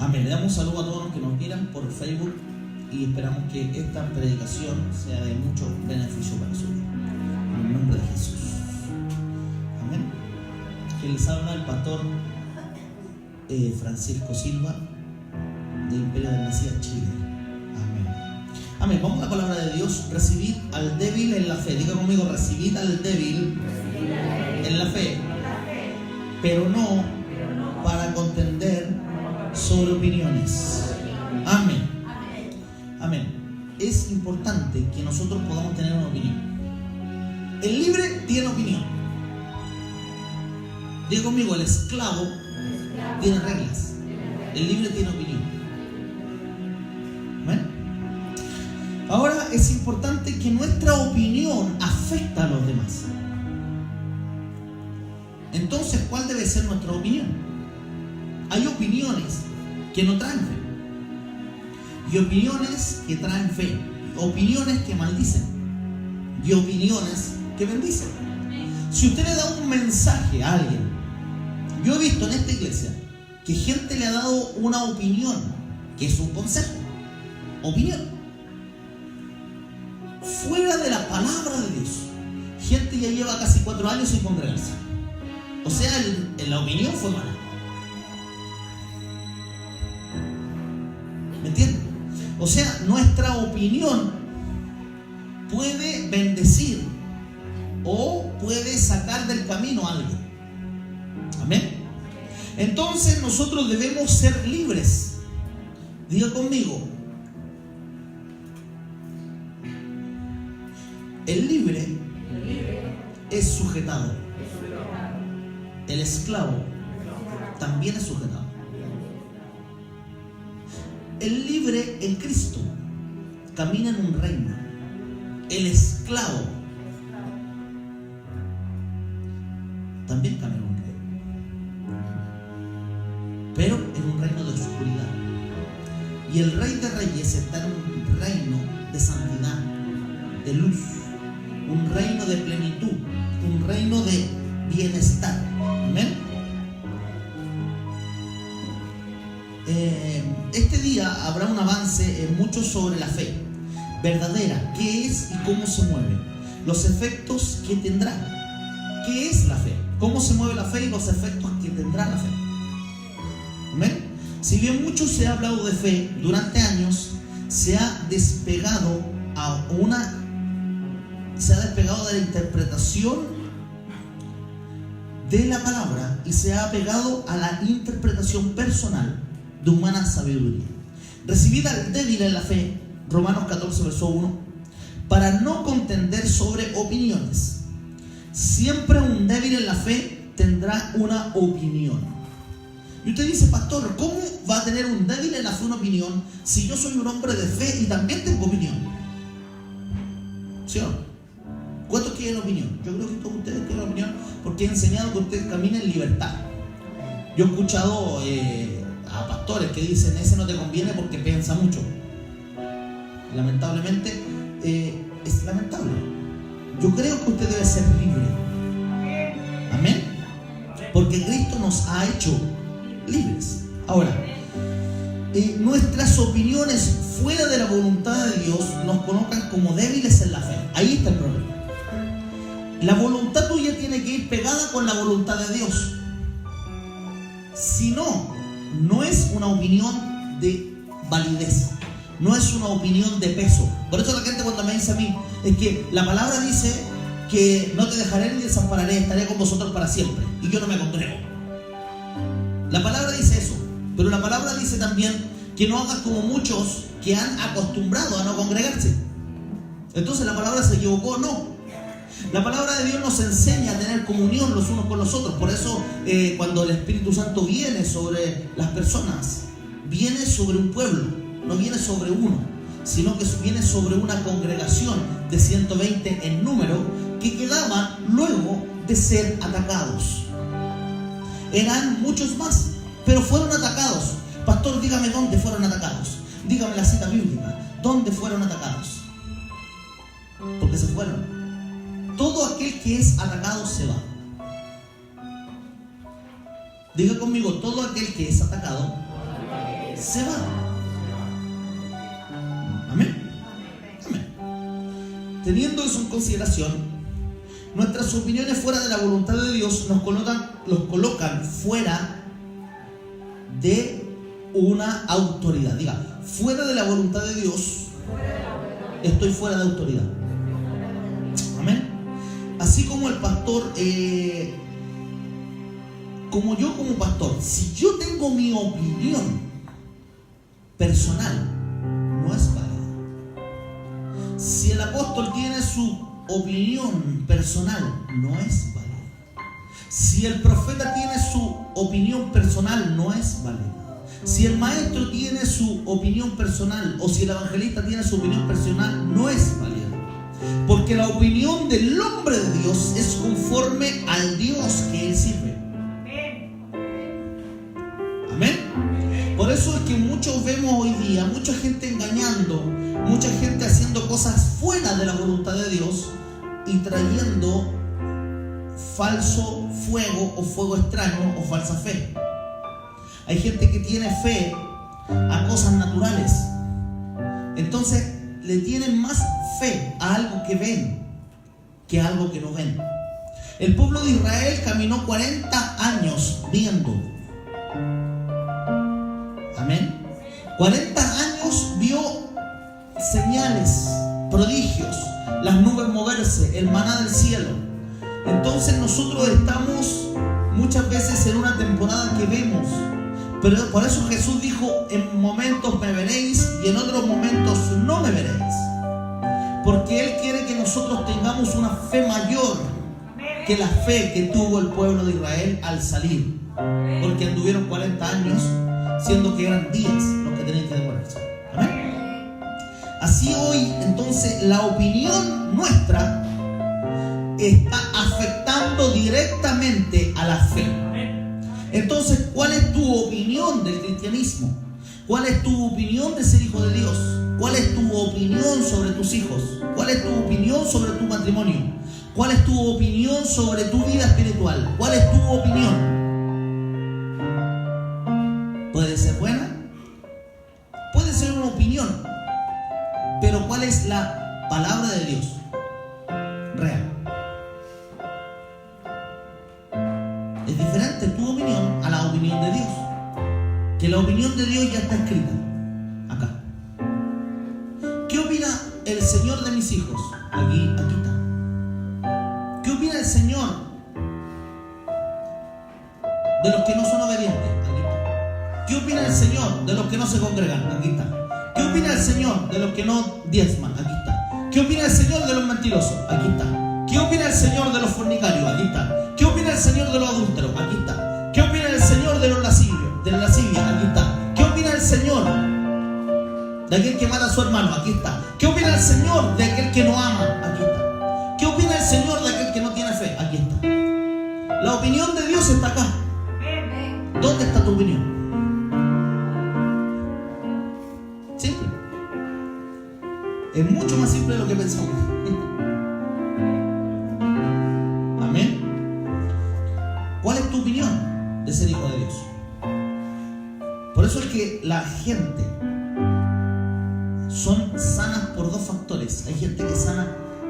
Amén. Le damos un saludo a todos los que nos miran por Facebook y esperamos que esta predicación sea de mucho beneficio para su vida. En el nombre de Jesús. Amén. Que les habla el pastor Francisco Silva de Imperio del Mesías, Chile. Amén. Amén. Vamos a la palabra de Dios. Recibir al débil en la fe. Diga conmigo, recibir al débil en la fe. Pero no para contender sobre opiniones. Amén. Amén. Es importante que nosotros podamos tener una opinión. El libre tiene opinión. Diga conmigo, el esclavo tiene reglas. El libre tiene opinión. Amén. Ahora es importante que nuestra opinión afecte a los demás. Entonces, ¿cuál debe ser nuestra opinión? Hay opiniones que no traen fe, y opiniones que traen fe, opiniones que maldicen, y opiniones que bendicen. Si usted le da un mensaje a alguien, yo he visto en esta iglesia que gente le ha dado una opinión, que es un consejo, opinión, fuera de la palabra de Dios. Gente ya lleva casi 4 años sin congregarse. O sea, la opinión fue mala. ¿Me entienden? O sea, nuestra opinión puede bendecir o puede sacar del camino a alguien. Amén. Entonces nosotros debemos ser libres. Diga conmigo, el libre es sujetado. El esclavo también es sujetado. El libre en Cristo camina en un reino. El esclavo también camina en un reino, pero en un reino de oscuridad. Y el Rey de Reyes está en un reino de santidad, de luz, un reino de plenitud, un reino de bienestar. Amén. Este día habrá un avance mucho sobre la fe verdadera, qué es y cómo se mueve, los efectos que tendrá. ¿Qué es la fe? ¿Cómo se mueve la fe y los efectos que tendrá la fe? Amén. Si bien mucho se ha hablado de fe durante años, se ha despegado de la interpretación de la palabra y se ha apegado a la interpretación personal de humana sabiduría. Recibid al débil en la fe, Romanos 14, verso 1, para no contender sobre opiniones. Siempre un débil en la fe tendrá una opinión. Y usted dice, pastor, ¿cómo va a tener un débil en la fe una opinión si yo soy un hombre de fe y también tengo opinión? ¿Sí o no? ¿Cuántos tienen opinión? Yo creo que todos ustedes tienen opinión porque he enseñado que usted camina en libertad. Yo he escuchado a pastores que dicen, ese no te conviene porque piensa mucho. Lamentablemente, es lamentable. Yo creo que usted debe ser libre. Amén. Porque Cristo nos ha hecho libres. Ahora, nuestras opiniones fuera de la voluntad de Dios nos colocan como débiles en la fe. Ahí está el problema. La voluntad tuya tiene que ir pegada con la voluntad de Dios. Si no, no es una opinión de validez, no es una opinión de peso. Por eso la gente cuando me dice a mí, es que la palabra dice que no te dejaré ni desampararé, estaré con vosotros para siempre, y yo no me congrego. La palabra dice eso, pero la palabra dice también que no hagas como muchos que han acostumbrado a no congregarse. Entonces la palabra se equivocó, no. La palabra de Dios nos enseña a tener comunión los unos con los otros. Por eso cuando el Espíritu Santo viene sobre las personas, viene sobre un pueblo, no viene sobre uno, sino que viene sobre una congregación de 120 en número que quedaban luego de ser atacados. Eran muchos más, pero fueron atacados. Pastor, dígame dónde fueron atacados. Dígame la cita bíblica. ¿Dónde fueron atacados? Porque se fueron. Todo aquel que es atacado se va. Diga conmigo, todo aquel que es atacado se va. Amén. Amén. Teniendo eso en consideración, nuestras opiniones fuera de la voluntad de Dios los colocan fuera de una autoridad. Diga, fuera de la voluntad de Dios, estoy fuera de autoridad. Amén. Así como el pastor, como yo como pastor, si yo tengo mi opinión personal, no es válida. Si el apóstol tiene su opinión personal, no es válida. Si el profeta tiene su opinión personal, no es válida. Si el maestro tiene su opinión personal, o si el evangelista tiene su opinión personal, no es válida. Porque la opinión del hombre de Dios es conforme al Dios que él sirve. Amén. Por eso es que muchos vemos hoy día mucha gente engañando, mucha gente haciendo cosas fuera de la voluntad de Dios y trayendo falso fuego o fuego extraño o falsa fe. Hay gente que tiene fe a cosas naturales. Entonces le tienen más fe a algo que ven que a algo que no ven. El pueblo de Israel caminó 40 años viendo. Amén. 40 años vio señales, prodigios, las nubes moverse, el maná del cielo. Entonces nosotros estamos muchas veces en una temporada que vemos. Pero por eso Jesús dijo, en momentos me veréis y en otros momentos no me veréis. Porque Él quiere que nosotros tengamos una fe mayor que la fe que tuvo el pueblo de Israel al salir. Porque anduvieron 40 años, siendo que eran días los que tenían que demorarse. ¿Amén? Así hoy, entonces, la opinión nuestra está afectando directamente a la fe. Entonces, ¿cuál es tu opinión del cristianismo? ¿Cuál es tu opinión de ser hijo de Dios? ¿Cuál es tu opinión sobre tus hijos? ¿Cuál es tu opinión sobre tu matrimonio? ¿Cuál es tu opinión sobre tu vida espiritual? ¿Cuál es tu opinión? ¿Puede ser buena? Puede ser una opinión. Pero ¿cuál es la palabra de Dios? Real. Es diferente tu opinión a la opinión de Dios. Que la opinión de Dios ya está escrita acá. ¿Qué opina el Señor de mis hijos? Aquí está. ¿Qué opina el Señor de los que no son obedientes? Aquí está. ¿Qué opina el Señor de los que no se congregan? Aquí está. ¿Qué opina el Señor de los que no diezman? Aquí está. ¿Qué opina el Señor de los mentirosos? Aquí está. ¿Qué opina el Señor de los fornicarios? Aquí está. ¿Qué opina el Señor de los adúlteros? Aquí está. ¿Qué opina el Señor de los lascivios? De la lascivia? Aquí está. ¿Qué opina el Señor de aquel que mata a su hermano? Aquí está. ¿Qué opina el Señor de aquel que no ama? Aquí está. ¿Qué opina el Señor de aquel que no tiene fe? Aquí está. La opinión de Dios está acá. ¿Dónde está tu opinión? Simple. Es mucho más simple de lo que pensamos. Amén. ¿Cuál es tu opinión de ser hijo de Dios? Por eso es que la gente son sanas por dos factores. Hay gente que es sana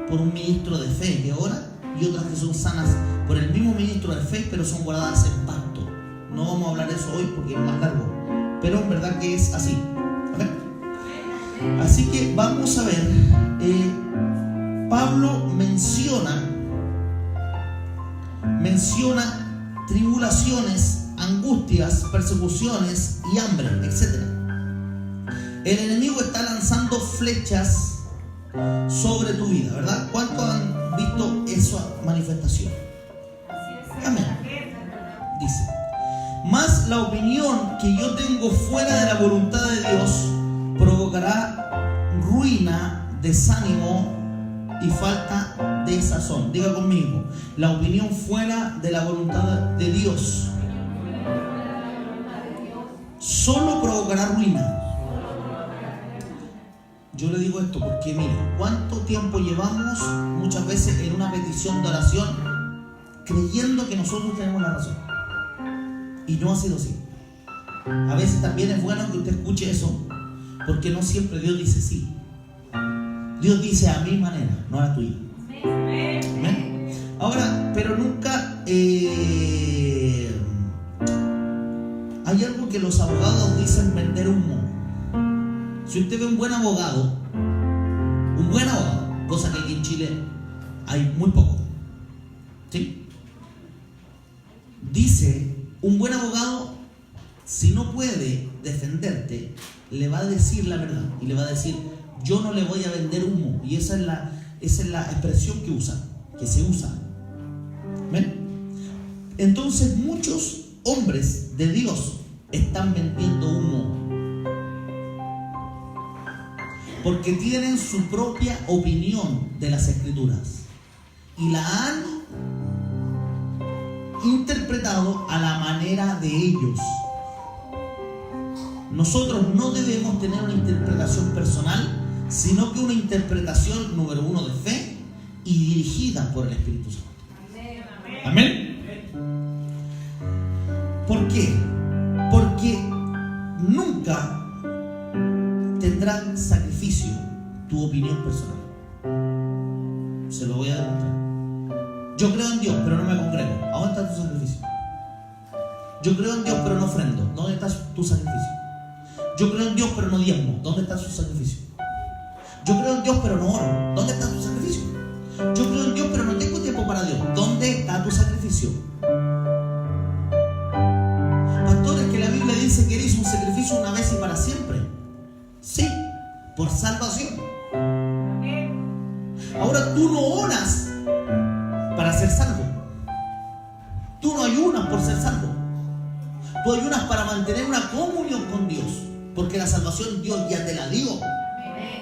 por un ministro de fe que ora, y otras que son sanas por el mismo ministro de fe, pero son guardadas en pacto. No vamos a hablar de eso hoy porque es más largo, pero en verdad que es así. ¿Amén? Así que vamos a ver. Pablo menciona tribulaciones, angustias, persecuciones y hambre, etc. El enemigo está lanzando flechas sobre tu vida, ¿verdad? ¿Cuántos han visto esa manifestación? Amén. Dice, mas la opinión que yo tengo fuera de la voluntad de Dios provocará ruina, desánimo y falta de sazón. Diga conmigo, la opinión fuera de la voluntad de Dios solo provocará ruina. Yo le digo esto porque mire, ¿cuánto tiempo llevamos muchas veces en una petición de oración creyendo que nosotros tenemos la razón? Y no ha sido así. A veces también es bueno que usted escuche eso, porque no siempre Dios dice sí. Dios dice a mi manera, no a la tuya. ¿Amén? Ahora, pero nunca hay algo que los abogados dicen: vender humo. Si usted ve un buen abogado, cosa que aquí en Chile hay muy poco, ¿sí? Dice, un buen abogado, si no puede defenderte, le va a decir la verdad y le va a decir: yo no le voy a vender humo. Y esa es la expresión que se usa. ¿Ven? Entonces muchos hombres de Dios están vendiendo humo, porque tienen su propia opinión de las Escrituras y la han interpretado a la manera de ellos. Nosotros no debemos tener una interpretación personal, sino que una interpretación, número uno, de fe y dirigida por el Espíritu Santo. Amén. ¿Por qué? Porque nunca tendrá sacrificio tu opinión personal. Se lo voy a demostrar. Yo creo en Dios, pero no me congrego. ¿A dónde está tu sacrificio? Yo creo en Dios, pero no ofrendo. ¿Dónde está tu sacrificio? Yo creo en Dios, pero no diezmo. ¿Dónde está su sacrificio? Yo creo en Dios, pero no oro. ¿Dónde está tu sacrificio? Yo creo en Dios, pero no tengo tiempo para Dios. ¿Dónde está tu sacrificio? Pastores, que la Biblia dice que eres un sacrificio una vez y para siempre. Sí, por salvación. Ahora, tú no oras para ser salvo. Tú no ayunas por ser salvo. Tú ayunas para mantener una comunión con Dios, porque la salvación Dios ya te la dio.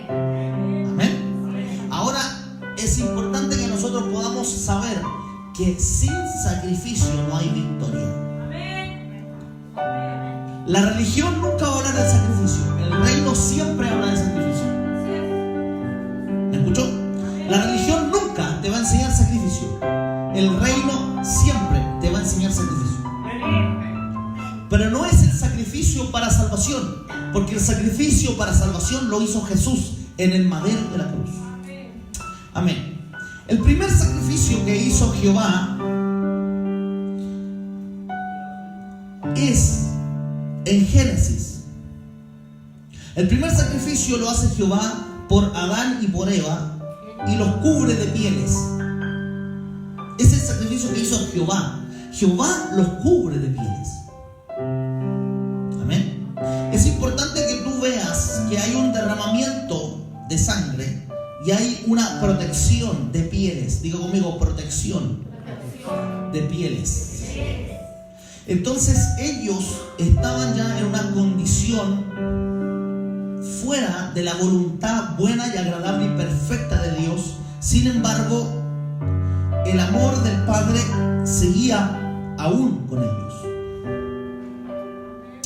Amén. Ahora, es importante que nosotros podamos saber que sin sacrificio no hay victoria. La religión nunca va a hablar del sacrificio. El reino siempre habla del sacrificio. ¿Me escuchó? La religión nunca te va a enseñar sacrificio. El reino siempre te va a enseñar sacrificio. Pero no es el sacrificio para salvación, porque el sacrificio para salvación lo hizo Jesús en el madero de la cruz. Amén. El primer sacrificio que hizo Jehová es en Génesis. El primer sacrificio lo hace Jehová por Adán y por Eva y los cubre de pieles. Es el sacrificio que hizo Jehová. Jehová los cubre de pieles. Amén. Es importante que tú veas que hay un derramamiento de sangre y hay una protección de pieles. Diga conmigo: protección de pieles. Entonces ellos estaban ya en una condición fuera de la voluntad buena y agradable y perfecta de Dios. Sin embargo, el amor del Padre seguía aún con ellos.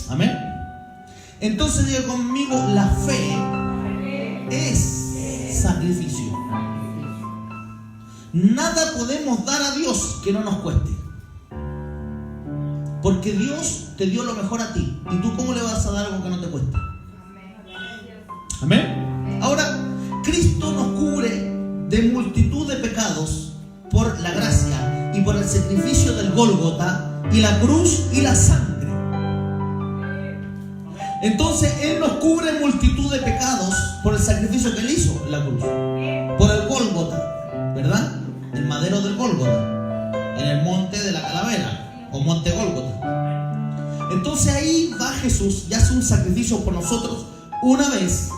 Amén. Entonces diga conmigo: la fe es sacrificio. Nada podemos dar a Dios que no nos cueste, porque Dios te dio lo mejor a ti. ¿Y tú cómo le vas a dar algo que no te cueste? Amén. Ahora, Cristo nos cubre de multitud de pecados por la gracia y por el sacrificio del Gólgota y la cruz y la sangre. Entonces Él nos cubre multitud de pecados por el sacrificio que Él hizo en la cruz, por el Gólgota, ¿verdad? El madero del Gólgota, en el monte de la calavera o monte Gólgota. Entonces ahí va Jesús y hace un sacrificio por nosotros una vez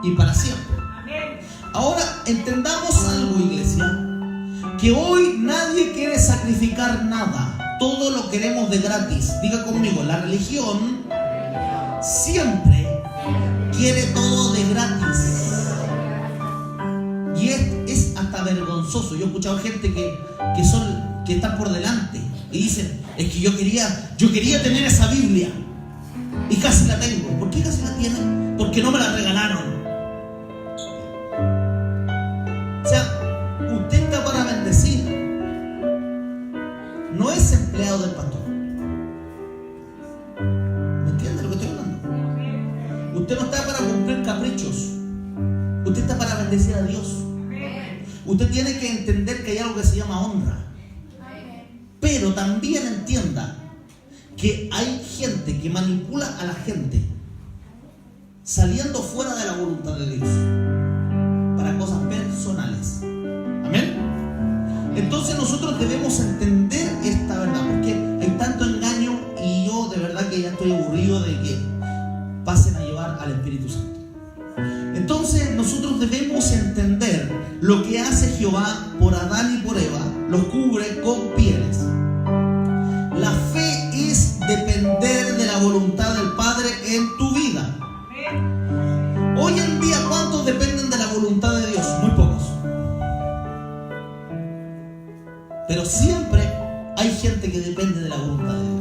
y para siempre. Ahora entendamos algo, iglesia, que hoy nadie quiere sacrificar nada. Todo lo queremos de gratis. Diga conmigo: la religión siempre quiere todo de gratis. Y es hasta vergonzoso. Yo he escuchado gente que está por delante y dicen: es que yo quería tener esa Biblia y casi la tengo. ¿Por qué casi la tienen? Porque no me la regalaron. O sea, usted está para bendecir, no es empleado del pastor. ¿Me entiende? Usted no está para cumplir caprichos. Usted está para bendecir a Dios. Usted tiene que entender que hay algo que se llama honra. Pero también entienda que hay gente que manipula a la gente saliendo fuera de la voluntad de Dios para cosas personales. Amén. Entonces nosotros debemos entender esta verdad, porque hay tanto engaño y yo de verdad que ya estoy aburrido de que pasen a llevar al Espíritu Santo. Entonces nosotros debemos entender lo que hace Jehová por Adán y por Eva, los cubre con pieles. La fe es depender de la voluntad del Padre en tu vida. Hoy en día, ¿cuántos dependen de la voluntad de Dios? Muy pocos. Pero siempre hay gente que depende de la voluntad de Dios.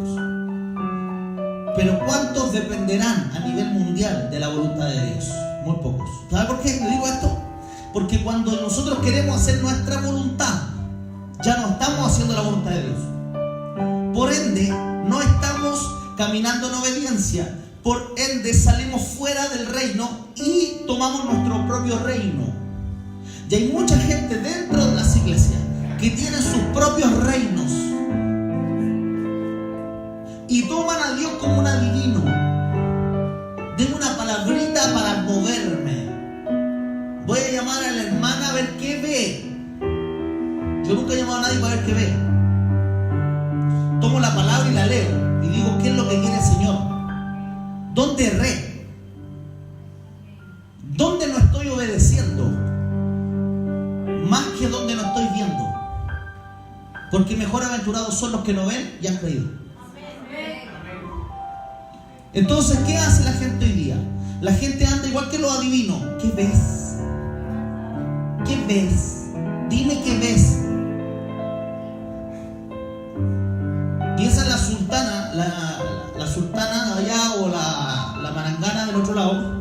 Pero ¿cuántos dependerán a nivel mundial de la voluntad de Dios? Muy pocos. ¿Sabe por qué le digo esto? Porque cuando nosotros queremos hacer nuestra voluntad, ya no estamos haciendo la voluntad de Dios. Por ende, no estamos caminando en obediencia. Por ende, salimos fuera del reino y tomamos nuestro propio reino. Y hay mucha gente dentro de las iglesias que tienen sus propios reinos y toman a Dios como un adivino. Denme una palabrita para moverme. Voy a llamar a la hermana a ver qué ve. Yo nunca he llamado a nadie para ver qué ve. Tomo la palabra y la leo y digo, ¿qué es lo que quiere el Señor? ¿Dónde erré? ¿Dónde no estoy obedeciendo? Más que donde no estoy viendo. Porque mejor aventurados son los que no ven y han creído. Entonces, ¿qué hace la gente hoy día? La gente anda igual que los adivinos. ¿Qué ves? ¿Qué ves? Dime qué ves. Y esa es la sultana, la sultana de allá o la marangana del otro lado.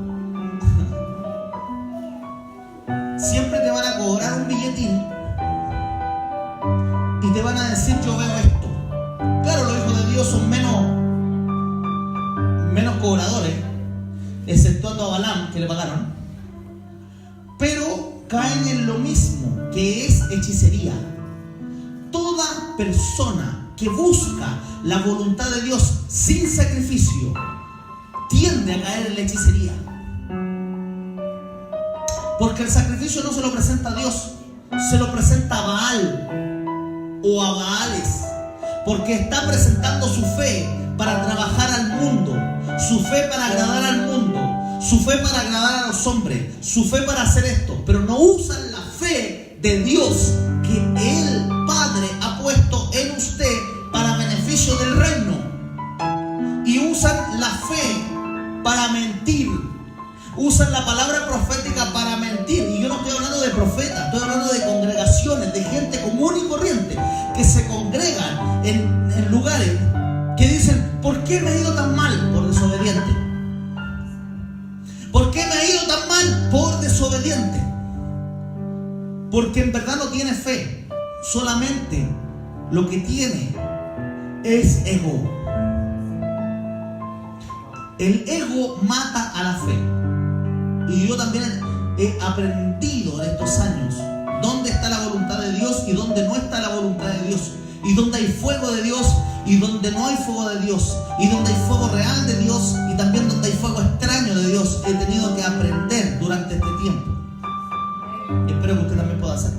Siempre te van a cobrar un billetín y te van a decir, yo veo esto. Claro, los hijos de Dios son menos cobradores, exceptuando a Balaam, que le pagaron, pero caen en lo mismo, que es hechicería. Toda persona que busca la voluntad de Dios sin sacrificio tiende a caer en la hechicería, porque el sacrificio no se lo presenta a Dios, se lo presenta a Baal o a Baales, porque está presentando su fe para trabajar al mundo, su fe para agradar al mundo, su fe para agradar a los hombres, su fe para hacer esto, pero no usan la fe de Dios que el Padre ha puesto en usted para beneficio del reino, y usan la fe para mentir, usan la palabra profética para mentir. Y yo no estoy hablando de profetas, estoy hablando de congregaciones, de gente común y corriente que se congregan en lugares que dicen, ¿por qué me ha ido tan mal? Por desobediente. ¿Por qué me ha ido tan mal? Por desobediente. Porque en verdad no tiene fe. Solamente lo que tiene es ego. El ego mata a la fe. Y yo también he aprendido en estos años dónde está la voluntad de Dios y dónde no está la voluntad de Dios. Y dónde hay fuego de Dios y donde no hay fuego de Dios, y donde hay fuego real de Dios y también donde hay fuego extraño de Dios. He tenido que aprender durante este tiempo. Espero que usted también pueda hacer.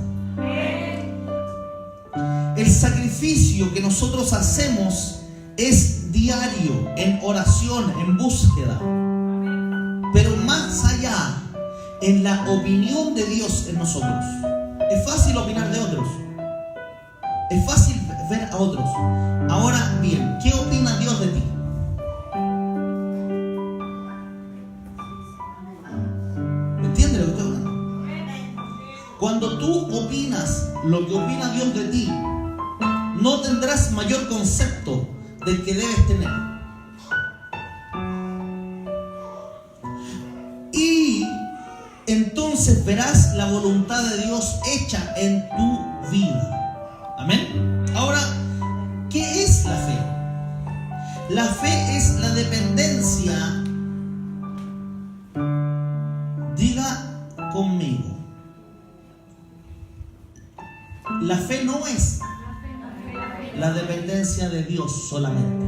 El sacrificio que nosotros hacemos es diario, en oración, en búsqueda, pero más allá, en la opinión de Dios en nosotros. Es fácil opinar de otros, es fácil ver a otros. Ahora bien, ¿qué opina Dios de ti? ¿Me entiende lo que estoy hablando? Cuando tú opinas lo que opina Dios de ti, no tendrás mayor concepto del que debes tener. Y entonces verás la voluntad de Dios hecha en tu vida. Amén. Ahora, ¿qué es la fe? La fe es la dependencia La fe no es la dependencia de Dios solamente.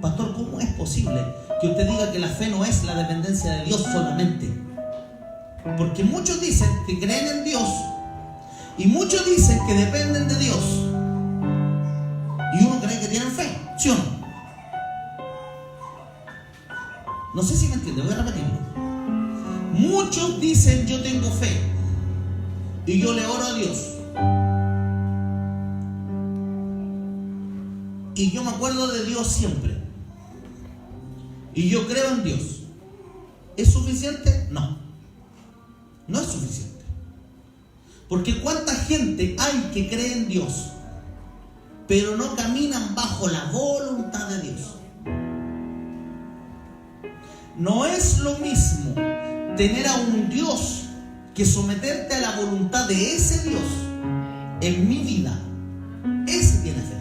Pastor, ¿cómo es posible que usted diga que la fe no es la dependencia de Dios solamente? Porque muchos dicen que creen en Dios y muchos dicen que dependen de Dios. Y uno cree que tienen fe, ¿sí o no? No sé si me entiende, voy a repetirlo. Muchos dicen yo tengo fe y yo le oro a Dios. Y yo me acuerdo de Dios siempre. Y yo creo en Dios. ¿Es suficiente? No. No es suficiente. Porque cuánta gente hay que cree en Dios, pero no caminan bajo la voluntad de Dios. No es lo mismo tener a un Dios que someterte a la voluntad de ese Dios en mi vida. Ese tiene fe.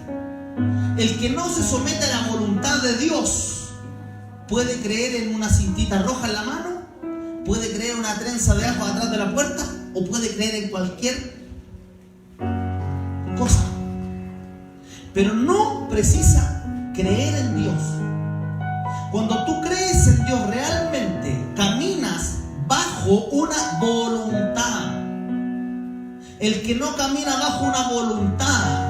El que no se somete a la voluntad de Dios puede creer en una cintita roja en la mano, puede creer en una trenza de ajo atrás de la puerta, o puede creer en cualquier cosa, pero no precisa creer en Dios. Cuando tú crees en Dios realmente, caminas bajo una voluntad. El que no camina bajo una voluntad,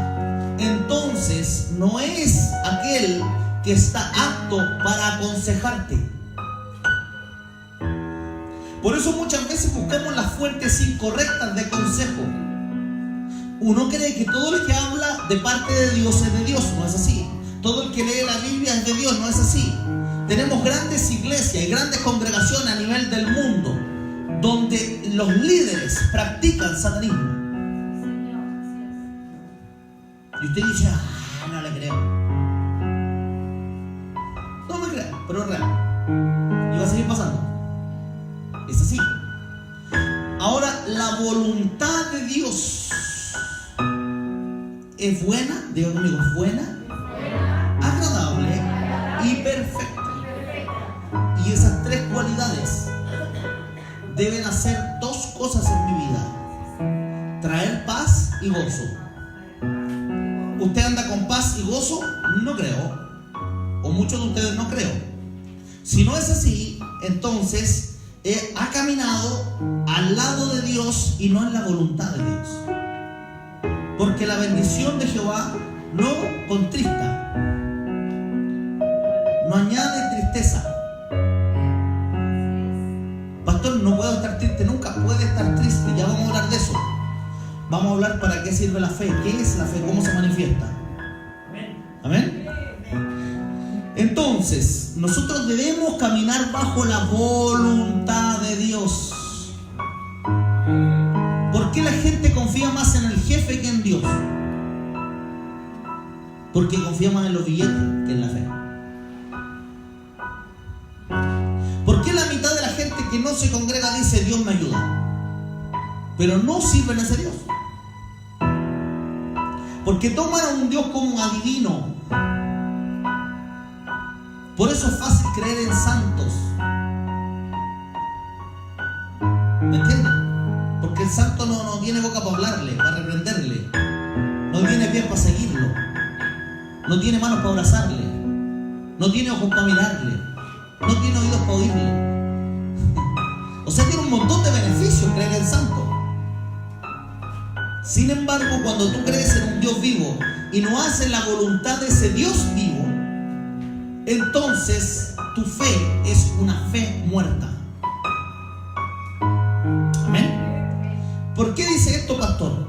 entonces no es aquel que está apto para aconsejarte. Por eso muchas veces buscamos las fuentes incorrectas de consejo. Uno cree que todo el que habla de parte de Dios es de Dios. No es así. Todo el que lee la Biblia es de Dios. No es así. Tenemos grandes iglesias y grandes congregaciones a nivel del mundo donde los líderes practican satanismo. Y usted dice, no le creo. No me creo, pero es real. Y va a seguir pasando. Es así. Ahora, la voluntad de Dios es buena, diga conmigo, es buena, agradable y perfecta. Y esas tres cualidades deben hacer dos cosas en mi vida: traer paz y gozo. ¿Usted anda con paz y gozo? No creo. O muchos de ustedes no creo. Si no es así, entonces ha caminado al lado de Dios y no en la voluntad de Dios. Porque la bendición de Jehová no contrista, no añade tristeza. Pastor, no puedo estar triste nunca. Puede estar triste, ya vamos a hablar de eso. Vamos a hablar para qué sirve la fe, qué es la fe, cómo se manifiesta. Amén. Entonces, nosotros debemos caminar bajo la voluntad de Dios. ¿Por qué la gente confía más en el jefe que en Dios? Porque confía más en los billetes que en la fe. ¿Por qué la mitad de la gente que no se congrega dice Dios me ayuda, pero no sirven a ese Dios? Porque toman a un Dios como adivino. Por eso es fácil creer en santos. ¿Me entienden? Porque el santo no tiene boca para hablarle, para reprenderle. No tiene pies para seguirlo. No tiene manos para abrazarle. No tiene ojos para mirarle. No tiene oídos para oírle. O sea, tiene un montón de beneficios creer en santo. Sin embargo, cuando tú crees en un Dios vivo y no haces la voluntad de ese Dios vivo, entonces tu fe es una fe muerta. Amén. ¿Por qué dice esto, pastor?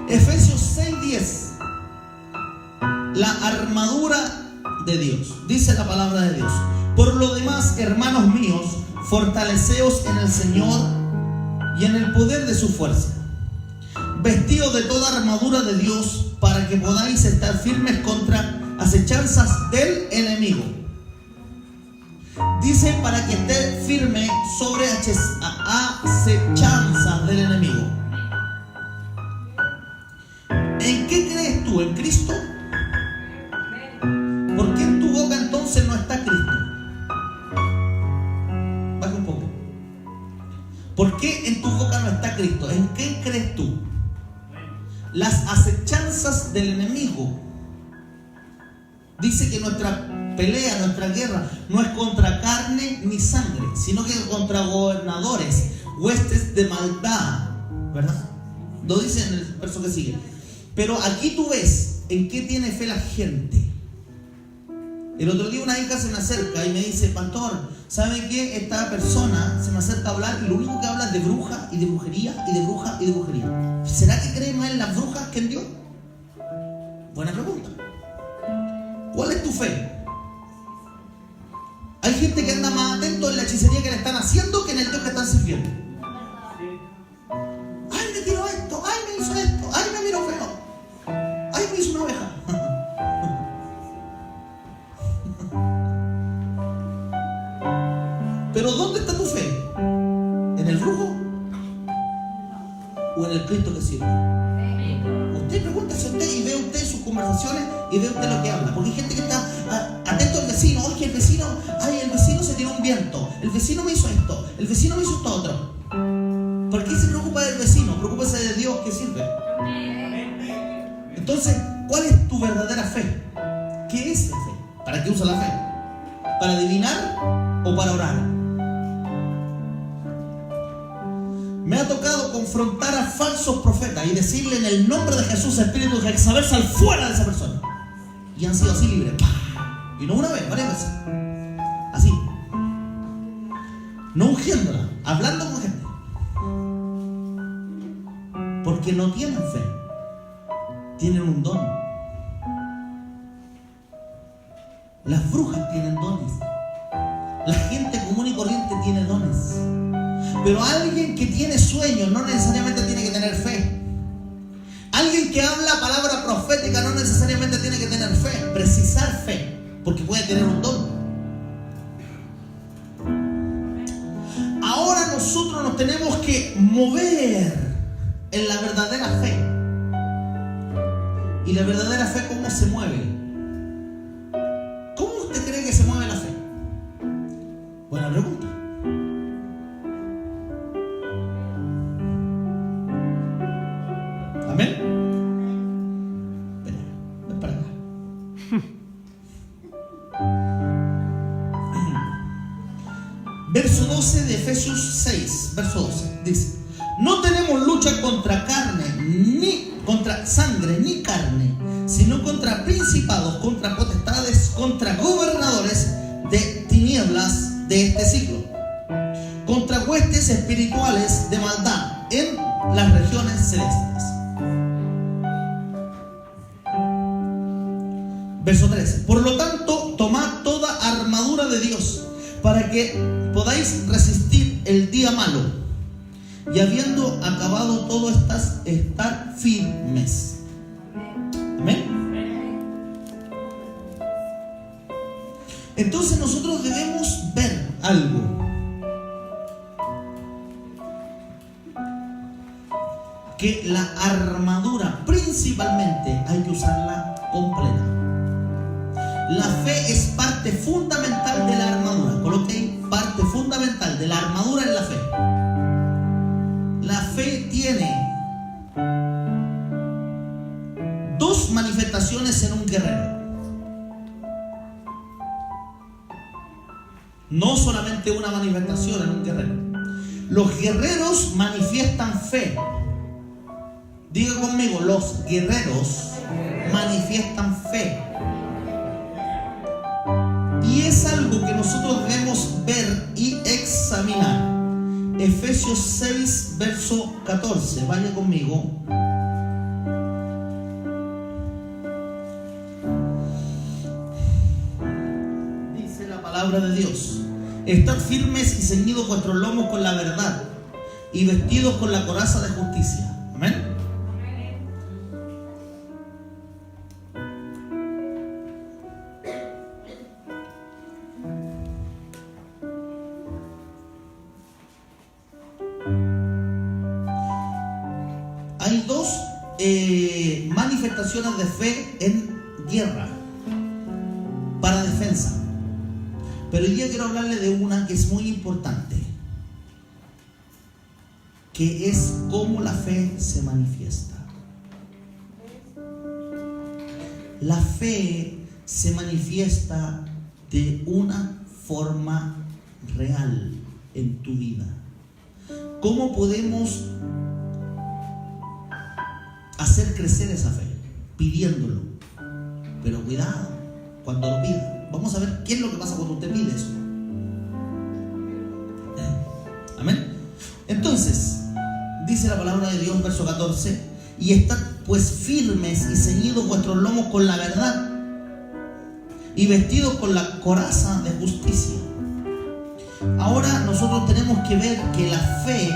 Efesios 6:10. La armadura de Dios. Dice la palabra de Dios: por lo demás, hermanos míos, fortaleceos en el Señor y en el poder de su fuerza, vestidos de toda armadura de Dios, para que podáis estar firmes contra acechanzas del enemigo. Dice para que esté firme sobre acechanzas del enemigo. ¿En qué crees tú? ¿En Cristo? ¿Por qué en tu boca entonces no está Cristo? Baja un poco. ¿Por qué en tu boca no está Cristo? ¿En qué crees tú? las acechanzas del enemigo. Dice que nuestra pelea, nuestra guerra, no es contra carne ni sangre, sino que contra gobernadores, huestes de maldad, ¿verdad? Lo dice en el verso que sigue. Pero aquí tú ves en qué tiene fe la gente. El otro día una hija se me acerca y me dice: pastor, ¿sabe qué? Esta persona se me acerca a hablar y lo único que habla es de bruja y de brujería y de bruja y de brujería. ¿Será que cree más en las brujas que en Dios? Buena pregunta. ¿Cuál es tu fe? Hay gente que anda más atento en la hechicería que le están haciendo que en el Dios que están sirviendo. Ay, me tiró esto, ay, me hizo esto, ay, me miró feo, ay, me hizo una oveja. Pero ¿dónde está tu fe? ¿En el brujo o en el Cristo que sirve? Usted pregúntese usted y ve usted sus conversaciones y ve usted lo que habla. Porque hay gente que está atento al vecino. Oye, el vecino se tiró un viento, el vecino me hizo esto, el vecino me hizo esto otro. ¿Por qué se preocupa del vecino? Preocúpese de Dios que sirve. Entonces, ¿cuál es tu verdadera fe? ¿Qué es la fe? ¿Para qué usa la fe? ¿Para adivinar o para orar? Me ha tocado confrontar a falsos profetas y decirle en el nombre de Jesús, espíritu de Jezabel, sal fuera de esa persona. Y han sido así libres. ¡Pah! Y no una vez, varias veces. Así. No ungiéndola, hablando con gente. Porque no tienen fe. Tienen un don. Las brujas tienen dones. La gente común y corriente tiene dones. Pero alguien que tiene sueños no necesariamente tiene que tener fe. Alguien que habla palabra profética no necesariamente tiene que tener fe. Precisar fe, porque puede tener un don. Ahora nosotros nos tenemos que mover en la verdadera fe. ¿Y la verdadera fe cómo se mueve? ¿Cómo usted cree que se mueve la fe? Buena pregunta. Amén. Ven para acá. Verso 12 de Efesios 6, verso 12, dice: no tenemos lucha contra carne, ni contra sangre, ni carne, sino contra principados, contra potestades, contra gobernadores de tinieblas de este siglo, contra huestes espirituales de maldad en las regiones celestes. Verso 13. Por lo tanto, tomad toda armadura de Dios para que podáis resistir el día malo, y habiendo acabado todo, estar firmes. Amén. Entonces nosotros debemos ver algo. Que la armadura principalmente hay que usarla completa. La fe es parte fundamental de la armadura. Coloque ahí, parte fundamental de la armadura en la fe. La fe tiene dos manifestaciones en un guerrero. No solamente una manifestación en un guerrero. Los guerreros manifiestan fe. Diga conmigo, los guerreros manifiestan fe. Y es algo que nosotros debemos ver y examinar. Efesios 6, verso 14. Vaya conmigo. Dice la palabra de Dios: estad firmes y ceñidos vuestros lomos con la verdad, y vestidos con la coraza de justicia. Amén. Hay dos manifestaciones de fe en guerra para defensa. Pero hoy día quiero hablarle de una que es muy importante, que es cómo la fe se manifiesta. La fe se manifiesta de una forma real en tu vida. ¿Cómo podemos hacer crecer esa fe? Pidiéndolo. Pero cuidado cuando lo pida. Vamos a ver qué es lo que pasa cuando usted pide eso. Amén. Entonces, dice la palabra de Dios, verso 14: y estad pues firmes y ceñidos vuestros lomos con la verdad y vestidos con la coraza de justicia. Ahora nosotros tenemos que ver que la fe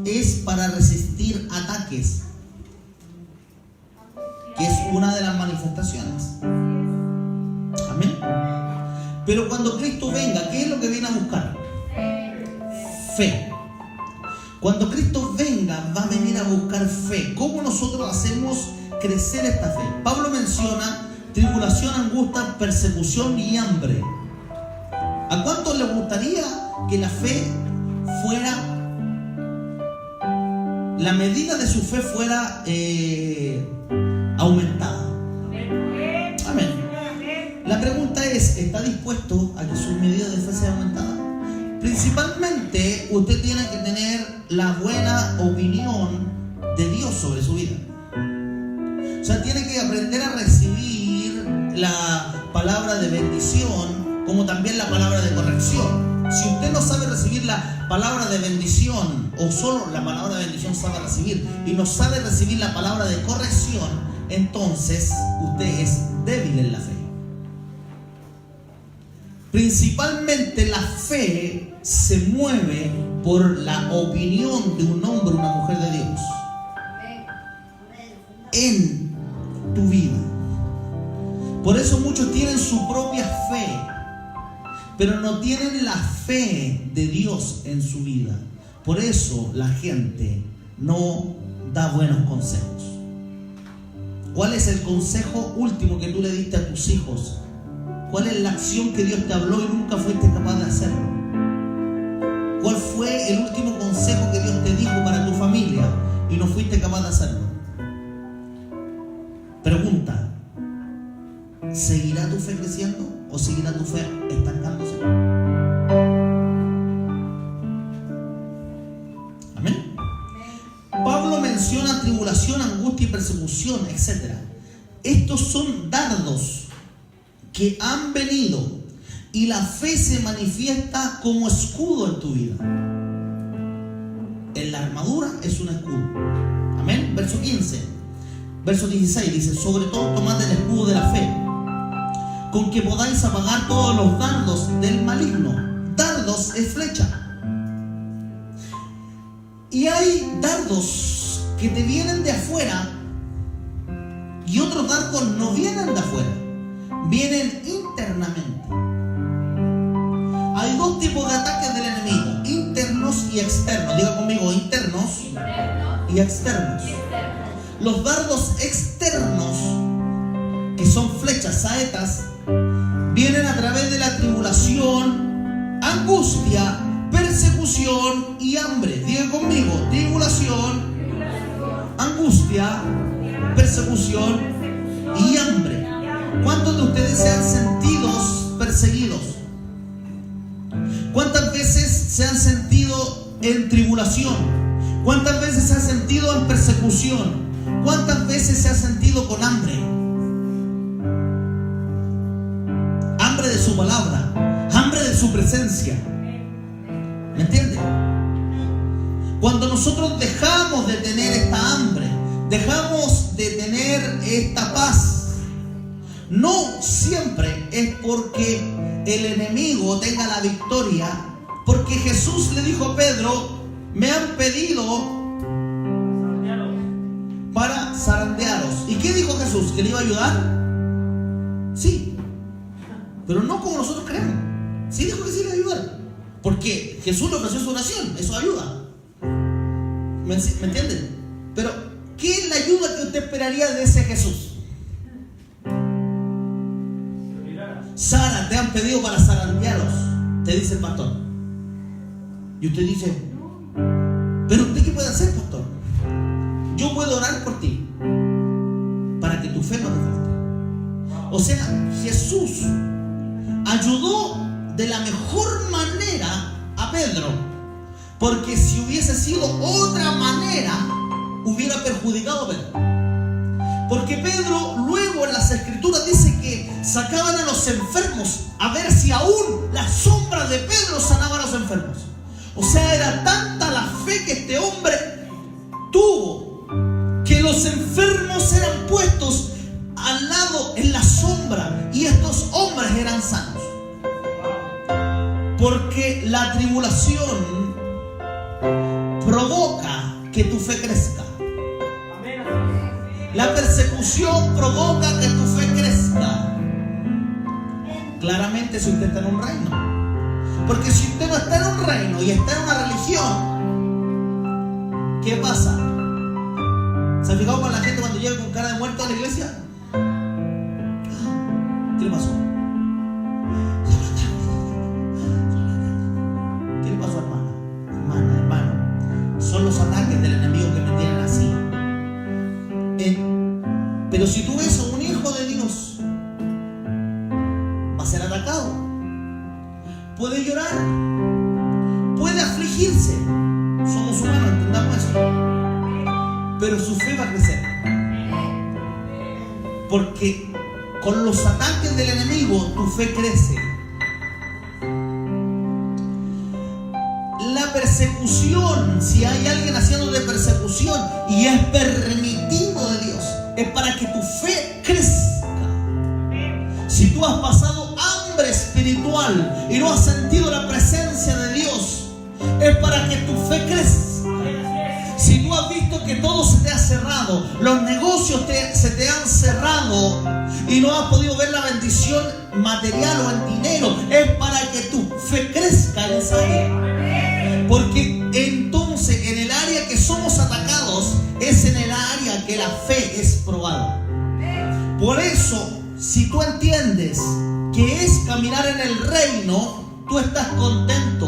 es para resistir ataques, que es una de las manifestaciones. Amén. Pero cuando Cristo venga, ¿qué es lo que viene a buscar? Fe. Cuando Cristo venga, va a venir a buscar fe. ¿Cómo nosotros hacemos crecer esta fe? Pablo menciona tribulación, angustia, persecución y hambre. ¿A cuántos les gustaría que la fe fuera, la medida de su fe fuera aumentada? Amén. La pregunta es, ¿está dispuesto a que su medida de fe sea aumentada? Principalmente, usted tiene que tener la buena opinión de Dios sobre su vida. O sea, tiene que aprender a recibir la palabra de bendición como también la palabra de corrección. Si usted no sabe recibir la palabra de bendición, o solo la palabra de bendición sabe recibir, y no sabe recibir la palabra de corrección, entonces usted es débil en la fe. Principalmente la fe se mueve por la opinión de un hombre o una mujer de Dios en tu vida. Por eso muchos tienen su propia fe, pero no tienen la fe de Dios en su vida. Por eso la gente no da buenos consejos. ¿Cuál es el consejo último que tú le diste a tus hijos? ¿Cuál es la acción que Dios te habló y nunca fuiste capaz de hacerlo? ¿Cuál fue el último consejo que Dios te dijo para tu familia y no fuiste capaz de hacerlo? Pregunta: ¿seguirá tu fe creciendo o seguirá tu fe estancándose? Amén. Pablo menciona tribulación, angustia y persecución, etc. Estos son dardos que han venido, y la fe se manifiesta como escudo en tu vida. En la armadura es un escudo. Amén. Verso 15. Verso 16 dice: sobre todo tomad el escudo de la fe, con que podáis apagar todos los dardos del maligno. Dardos es flecha. Y hay dardos que te vienen de afuera, y otros dardos no vienen de afuera, vienen internamente. Hay dos tipos de ataques del enemigo: internos y externos. Diga conmigo: internos y externos. Los dardos externos, que son flechas, saetas, vienen a través de la tribulación, angustia, persecución y hambre. Diga conmigo: tribulación, angustia, persecución y hambre. ¿Cuántos de ustedes se han sentido perseguidos? ¿Cuántas veces se han sentido en tribulación? ¿Cuántas veces se han sentido en persecución? ¿Cuántas veces se ha sentido con hambre? Hambre de su palabra, hambre de su presencia. ¿Me entiende? Cuando nosotros dejamos de tener esta hambre, dejamos de tener esta paz, no siempre es porque el enemigo tenga la victoria, porque Jesús le dijo a Pedro: me han pedido para zarandearos. ¿Y qué dijo Jesús? ¿Que le iba a ayudar? Sí, pero no como nosotros creemos. Sí dijo que sí le iba a ayudar, porque Jesús le ofreció su oración. Eso ayuda. ¿Me entienden? Pero ¿qué es la ayuda que usted esperaría de ese Jesús? Sara, te han pedido para zarandearos, te dice el pastor. Y usted dice: ¿pero usted qué puede hacer, pastor? Yo puedo orar por ti para que tu tu fe no te falte. O sea, Jesús ayudó de la mejor manera a Pedro, porque si hubiese sido otra manera, hubiera perjudicado a Pedro. Porque Pedro luego en las escrituras dice que sacaban a los enfermos a ver si aún la sombra de Pedro sanaba a los enfermos. O sea, era tanta la fe que este hombre tuvo que los enfermos eran puestos al lado en la sombra y estos hombres eran sanos. Porque la tribulación provoca que tu fe crezca. La persecución provoca que tu fe crezca. Claramente si usted está en un reino. Porque si usted no está en un reino y está en una religión, ¿qué pasa? ¿Se ha fijado con la gente cuando llega con cara de muerto a la iglesia? ¿Qué le pasó? ¿Qué le pasó, hermana? Hermano, son los ataques del enemigo que me tienen así. Pero si tú ves a un hijo de Dios, va a ser atacado, puede llorar, puede afligirse. Somos humanos, entendamos eso. Pero su fe va a crecer, porque con los ataques del enemigo tu fe crece. La persecución, si hay alguien haciendo de persecución y es permitido de Dios, es para que tu fe crezca. Si tú has pasado hambre espiritual y no has sentido la presencia de Dios, es para que tu fe crezca. Si tú has visto que todo se te ha cerrado, los negocios se te han cerrado y no has podido ver la bendición material o en dinero, es para que tu fe crezca en esa área. Porque entonces en el área que somos atacados es en el área que la fe es probada. Por eso, si tú entiendes que es caminar en el reino, tú estás contento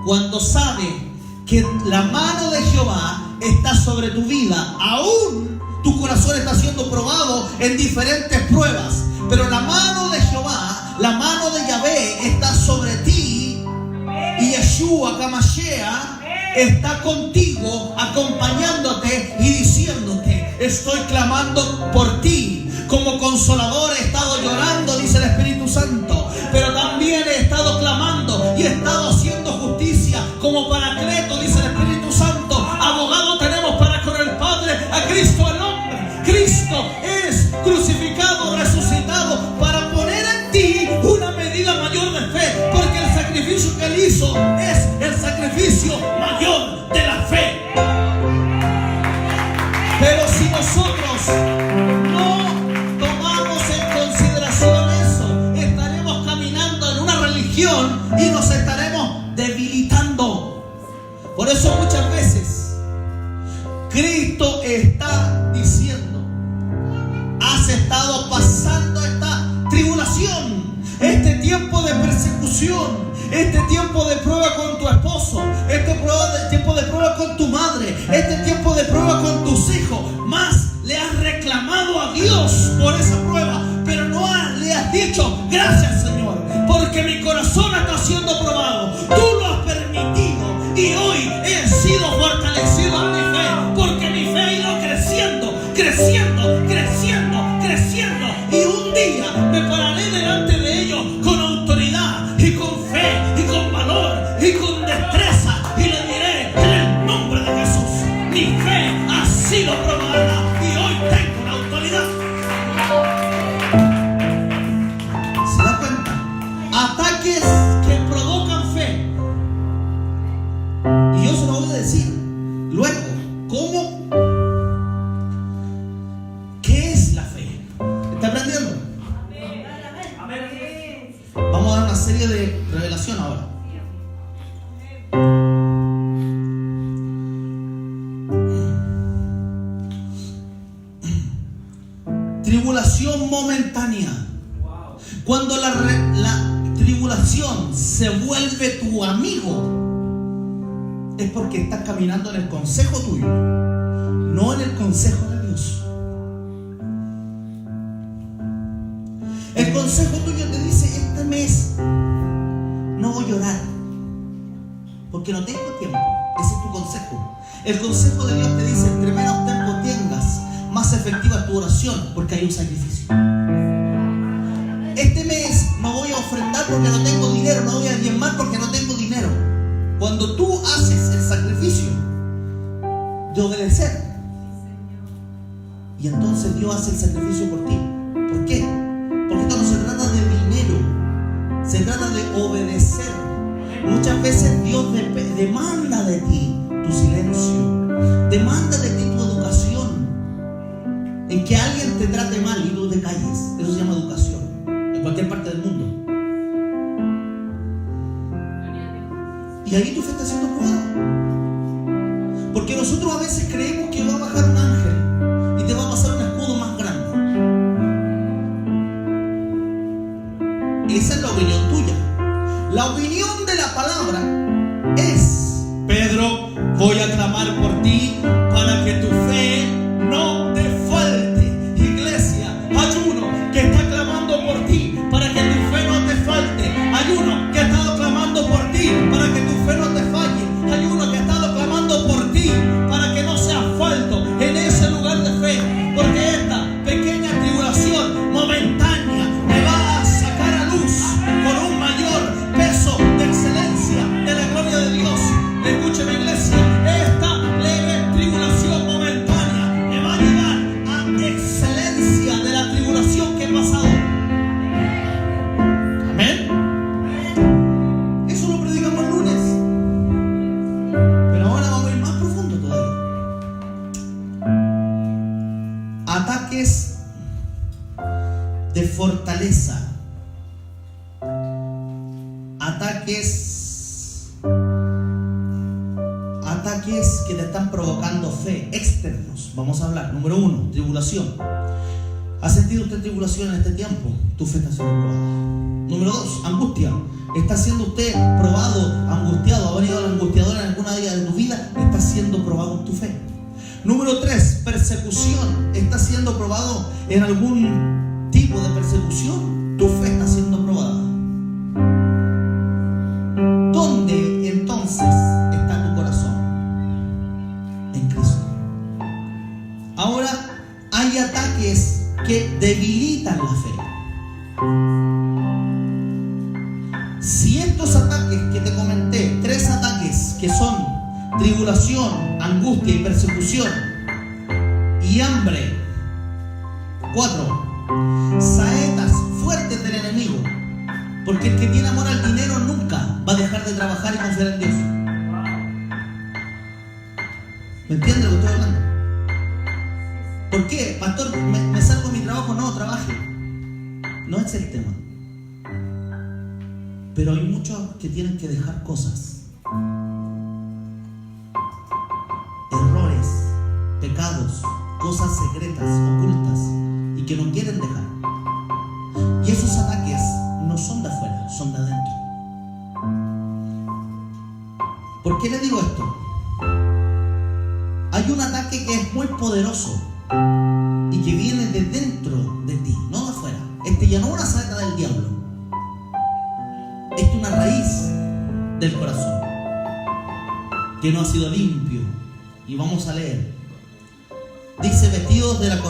cuando sabes que la mano de Jehová está sobre tu vida. Aún tu corazón está siendo probado en diferentes pruebas, pero la mano de Jehová, la mano de Yahvé está sobre ti, y Yeshua HaMashiach está contigo, acompañándote y diciéndote: estoy clamando por ti. Como consolador he estado llorando, dice el Espíritu Santo, pero también he estado clamando y he estado haciendo justicia. Como Paracleto, dice el Espíritu Santo, abogado tenemos para con el Padre, a Cristo el hombre. Cristo es crucificado, resucitado, para poner en ti una medida mayor de fe, porque el sacrificio que él hizo es el sacrificio mayor de la fe. Pero si nosotros no tomamos en consideración eso, estaremos caminando en una religión y nos estaremos debilitando. Por eso muchas veces Cristo está diciendo: has estado pasando esta tribulación, este tiempo de persecución, este tiempo de prueba con tu esposo, este tiempo de prueba con tu madre, este tiempo de prueba con tus hijos. Más le has reclamado a Dios por esa prueba, pero no le has dicho: gracias, Señor, porque mi corazón está siendo probado. Tú lo has permitido y hoy he sido fortalecido en mi fe, porque mi fe ha ido creciendo, creciendo, creciendo, creciendo, y un día me pararé delante de ellos con autoridad y con fe y con valor y con destreza, y le diré: en el nombre de Jesús, mi fe ha sido probada y hoy tengo la autoridad. ¿Se da cuenta? Ataques que provocan fe. Y yo se lo voy a decir luego. ¿Cómo? ¿Qué es la fe? ¿Está aprendiendo? Vamos a dar una serie de revelación ahora. Tribulación momentánea. Cuando la tribulación se vuelve tu amigo, es porque estás caminando en el consejo tuyo, no en el consejo de Dios. El consejo tuyo te dice: este mes no voy a orar porque no tengo tiempo. Ese es tu consejo. El consejo de Dios te dice: entre menos tiempo tengas, más efectiva tu oración, porque hay un sacrificio. Este mes no voy a ofrendar porque no tengo dinero, no voy a diezmar porque no tengo dinero. Cuando tú haces el sacrificio de obedecer, y entonces Dios hace el sacrificio por ti. ¿Por qué? Porque esto no se trata de dinero, se trata de obedecer. Muchas veces Dios demanda de ti tu silencio, demanda de ti tu educación, en que alguien te trate mal y tú te calles. Eso se llama educación, en cualquier parte del mundo. Y ahí tu fe está siendo probada, porque nosotros a veces creemos que va a bajar un ángel y te va a pasar un escudo más grande. Esa es la opinión tuya. La opinión de la palabra es: Pedro, voy a clamar por ti para que tu fe no te falte. Iglesia, hay uno que está clamando por ti para que tu fe no te falte. Hay uno que ha estado clamando por ti para que tu fe no te falle. Hay uno que ha estado clamando por ti para que no seas falto en ese lugar de fe, porque esta pequeña tribulación momentánea me va a sacar a luz con un mayor peso de excelencia de la gloria de Dios. Escúcheme, iglesia, esta leve tribulación momentánea me va a llevar a excelencia de la tribulación que he pasado. Amén. Eso lo predicamos el lunes, pero ahora vamos a ir más profundo todavía. Ataques de fortaleza, ataques que te están provocando fe, externos. Vamos a hablar. Número 1, tribulación. ¿Ha sentido usted tribulación en este tiempo? Tu fe está siendo probada. Número 2, angustia. ¿Está siendo usted probado, angustiado? ¿Ha venido el angustiador en alguna área de tu vida? Está siendo probado en tu fe. Número 3, persecución. ¿Está siendo probado en algún tipo de persecución? Tu fe está siendo probada. ¿Dónde entonces está tu corazón? En Cristo. Ahora, hay ataques que debilitan la fe. Si estos ataques que te comenté, 3 ataques que son tribulación, angustia y persecución, y hambre, 4, saetas fuertes del enemigo, porque el que tiene amor al dinero nunca va a dejar de trabajar y confiar en Dios. ¿Me entiende lo que estoy hablando? ¿Por qué? Pastor, me salgo de mi trabajo. No, trabaje. No es el tema. Pero hay muchos que tienen que dejar cosas, errores, pecados, cosas secretas, ocultas, y que no quieren dejar. Y esos ataques no son de afuera, son de adentro. ¿Por qué le digo esto? Hay un ataque que es muy poderoso y que viene de dentro de ti, no de afuera. Este ya no es una saeta del diablo. Esta es una raíz del corazón que no ha sido limpio. Y vamos a leer. Dice: vestidos de la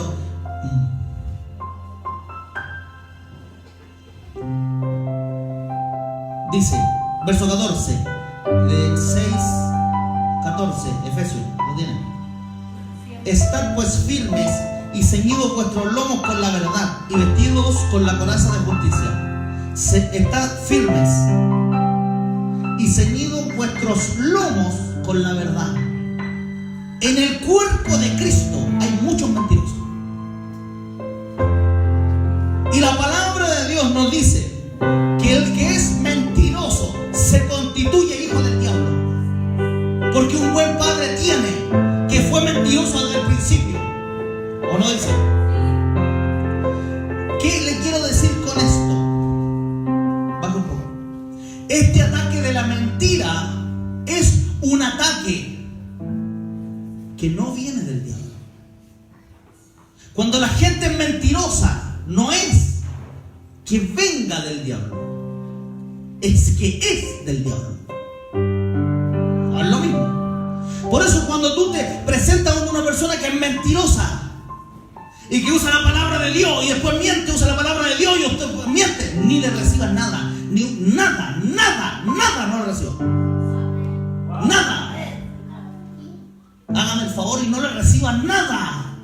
Dice, verso 14 de 6:14, Efesios, ¿lo tienen? Estad pues firmes y ceñidos vuestros lomos con la verdad y vestidos con la coraza de justicia. Estad firmes y ceñidos vuestros lomos con la verdad. En el cuerpo de Cristo hay muchos mentirosos. Y la palabra de Dios nos dice que el que es mentiroso se constituye hijo del diablo. Porque un buen padre tiene que fue mentiroso desde el principio. ¿O no dice? ¿Qué le quiero decir con esto? Baja un poco. Este ataque de la mentira es un ataque que no viene del diablo. Cuando la gente es mentirosa, no es venga del diablo, es que es del diablo. Es lo mismo. Por eso cuando tú te presentas a una persona que es mentirosa y que usa la palabra de Dios y después miente, usa la palabra de Dios y usted miente, ni le recibas nada, nada no le recibas. Nada. Hágame el favor y no le reciban nada.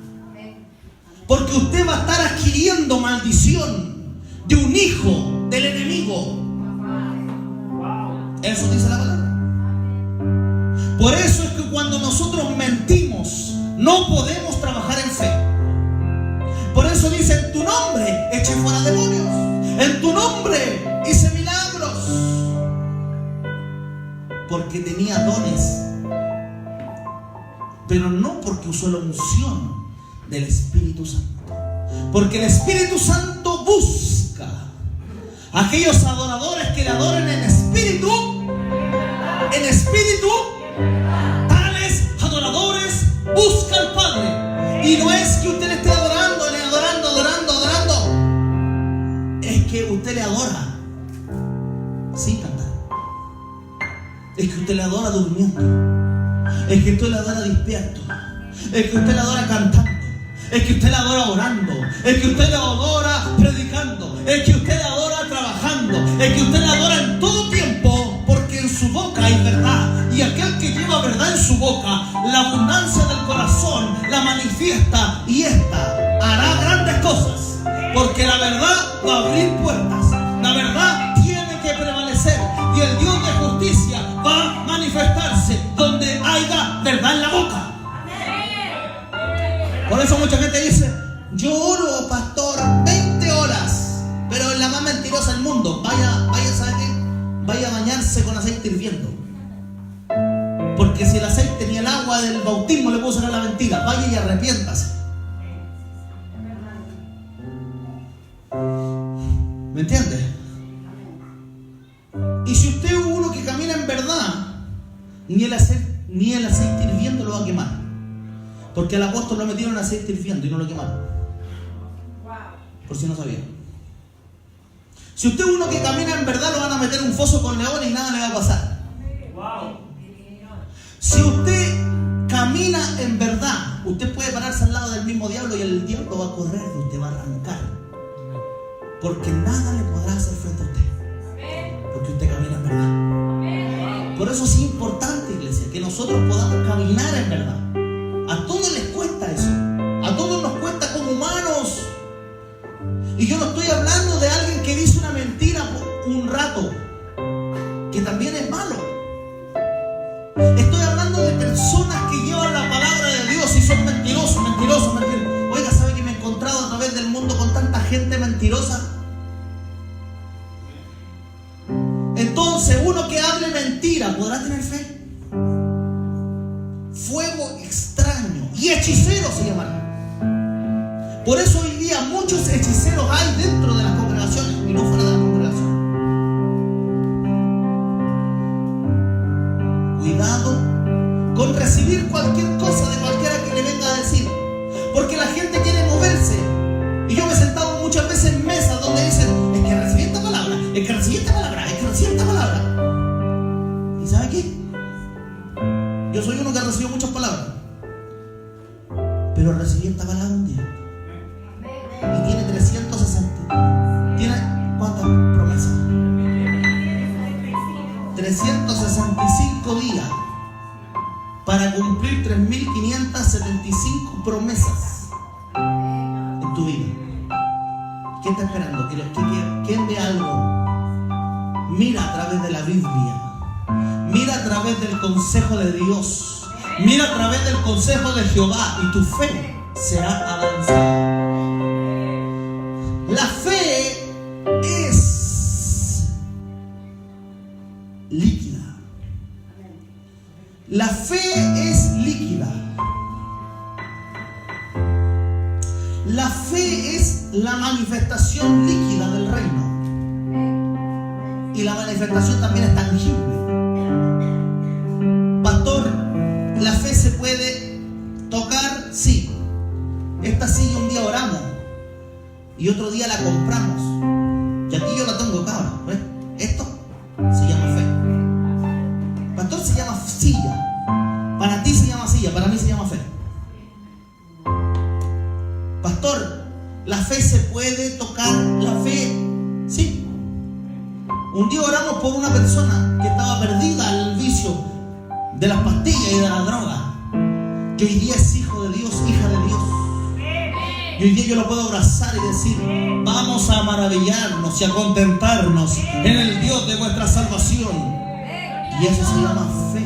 Porque usted va a estar adquiriendo maldición de un hijo del enemigo. Eso dice la palabra. Por eso es que cuando nosotros mentimos, no podemos trabajar en fe. Por eso dice: en tu nombre eché fuera demonios, en tu nombre hice milagros. Porque tenía dones, pero no porque usó la unción del Espíritu Santo. Porque el Espíritu Santo busca aquellos adoradores que le adoren en espíritu. Tales adoradores busca al Padre. Y no es que usted le esté adorando, es que usted le adora sin cantar. Es que usted le adora durmiendo. Es que usted le adora despierto. Es que usted le adora cantando. Es que usted le adora orando. Es que usted le adora predicando. Es que usted le adora trabajando. Es que usted le adora en todo tiempo, porque en su boca hay verdad. Y aquel que lleva verdad en su boca, la abundancia del corazón la manifiesta, y ésta hará grandes cosas. Porque la verdad va a abrir puertas. La verdad tiene que prevalecer. Y el Dios de justicia va a manifestarse donde haya verdad en la boca. Por eso mucha gente dice: yo oro, pastor, 20 horas, pero es la más mentirosa del mundo. Vaya, ¿sabe qué? Vaya a bañarse con aceite hirviendo. Porque si el aceite ni el agua del bautismo le puede sacar la mentira, vaya y arrepiéntase. ¿Me entiende? Y si usted es uno que camina en verdad, ni el aceite hirviendo lo va a quemar. Porque al apóstol lo metieron en aceite hirviendo y no lo quemaron. Por si no sabían. Si usted es uno que camina en verdad, lo van a meter en un foso con leones y nada le va a pasar. Si usted camina en verdad, usted puede pararse al lado del mismo diablo y el diablo va a correr y usted va a arrancar. Porque nada le podrá hacer frente a usted. Porque usted camina en verdad. Por eso es importante, iglesia, que nosotros podamos caminar en verdad. A todos les cuesta eso. A todos nos cuesta como humanos. Y yo no estoy hablando de alguien que dice una mentira por un rato, que también es malo. Estoy hablando de personas que llevan la palabra de Dios y son mentirosos. Oiga, ¿sabe que me he encontrado a través del mundo con tanta gente mentirosa? Entonces, uno que hable mentira, ¿podrá tener fe? Fuego extraño y hechicero se llamará. Por eso hoy día muchos hechiceros hay dentro de las congregaciones y no fuera de la congregación. Cuidado con recibir cualquier cosa de cualquiera que le venga a decir, porque la gente quiere moverse. Y yo me he sentado muchas veces en mesas donde dicen: es que recibí esta palabra, es que recibí esta palabra, es que recibí esta palabra. ¿Y sabe qué? Yo soy uno que recibió muchas palabras, pero recibí esta palabra un día y tiene 360. ¿Tiene cuántas promesas? 365 días para cumplir 3.575 promesas en tu vida. ¿Qué está esperando? ¿Quién ve algo? Mira a través de la Biblia. Mira a través del consejo de Dios. Mira a través del consejo de Jehová y tu fe será avanzada. La fe es líquida. La fe es líquida. La fe es la manifestación líquida del reino. Y la manifestación también es tangible. Pastor, ¿la fe se puede tocar? Sí. Esta silla un día oramos y otro día la compramos. Y aquí yo Un día oramos por una persona que estaba perdida al vicio de las pastillas y de la droga, que hoy día es hijo de Dios, hija de Dios. Y hoy día yo lo puedo abrazar y decir: vamos a maravillarnos y a contentarnos en el Dios de vuestra salvación. Y eso se llama fe.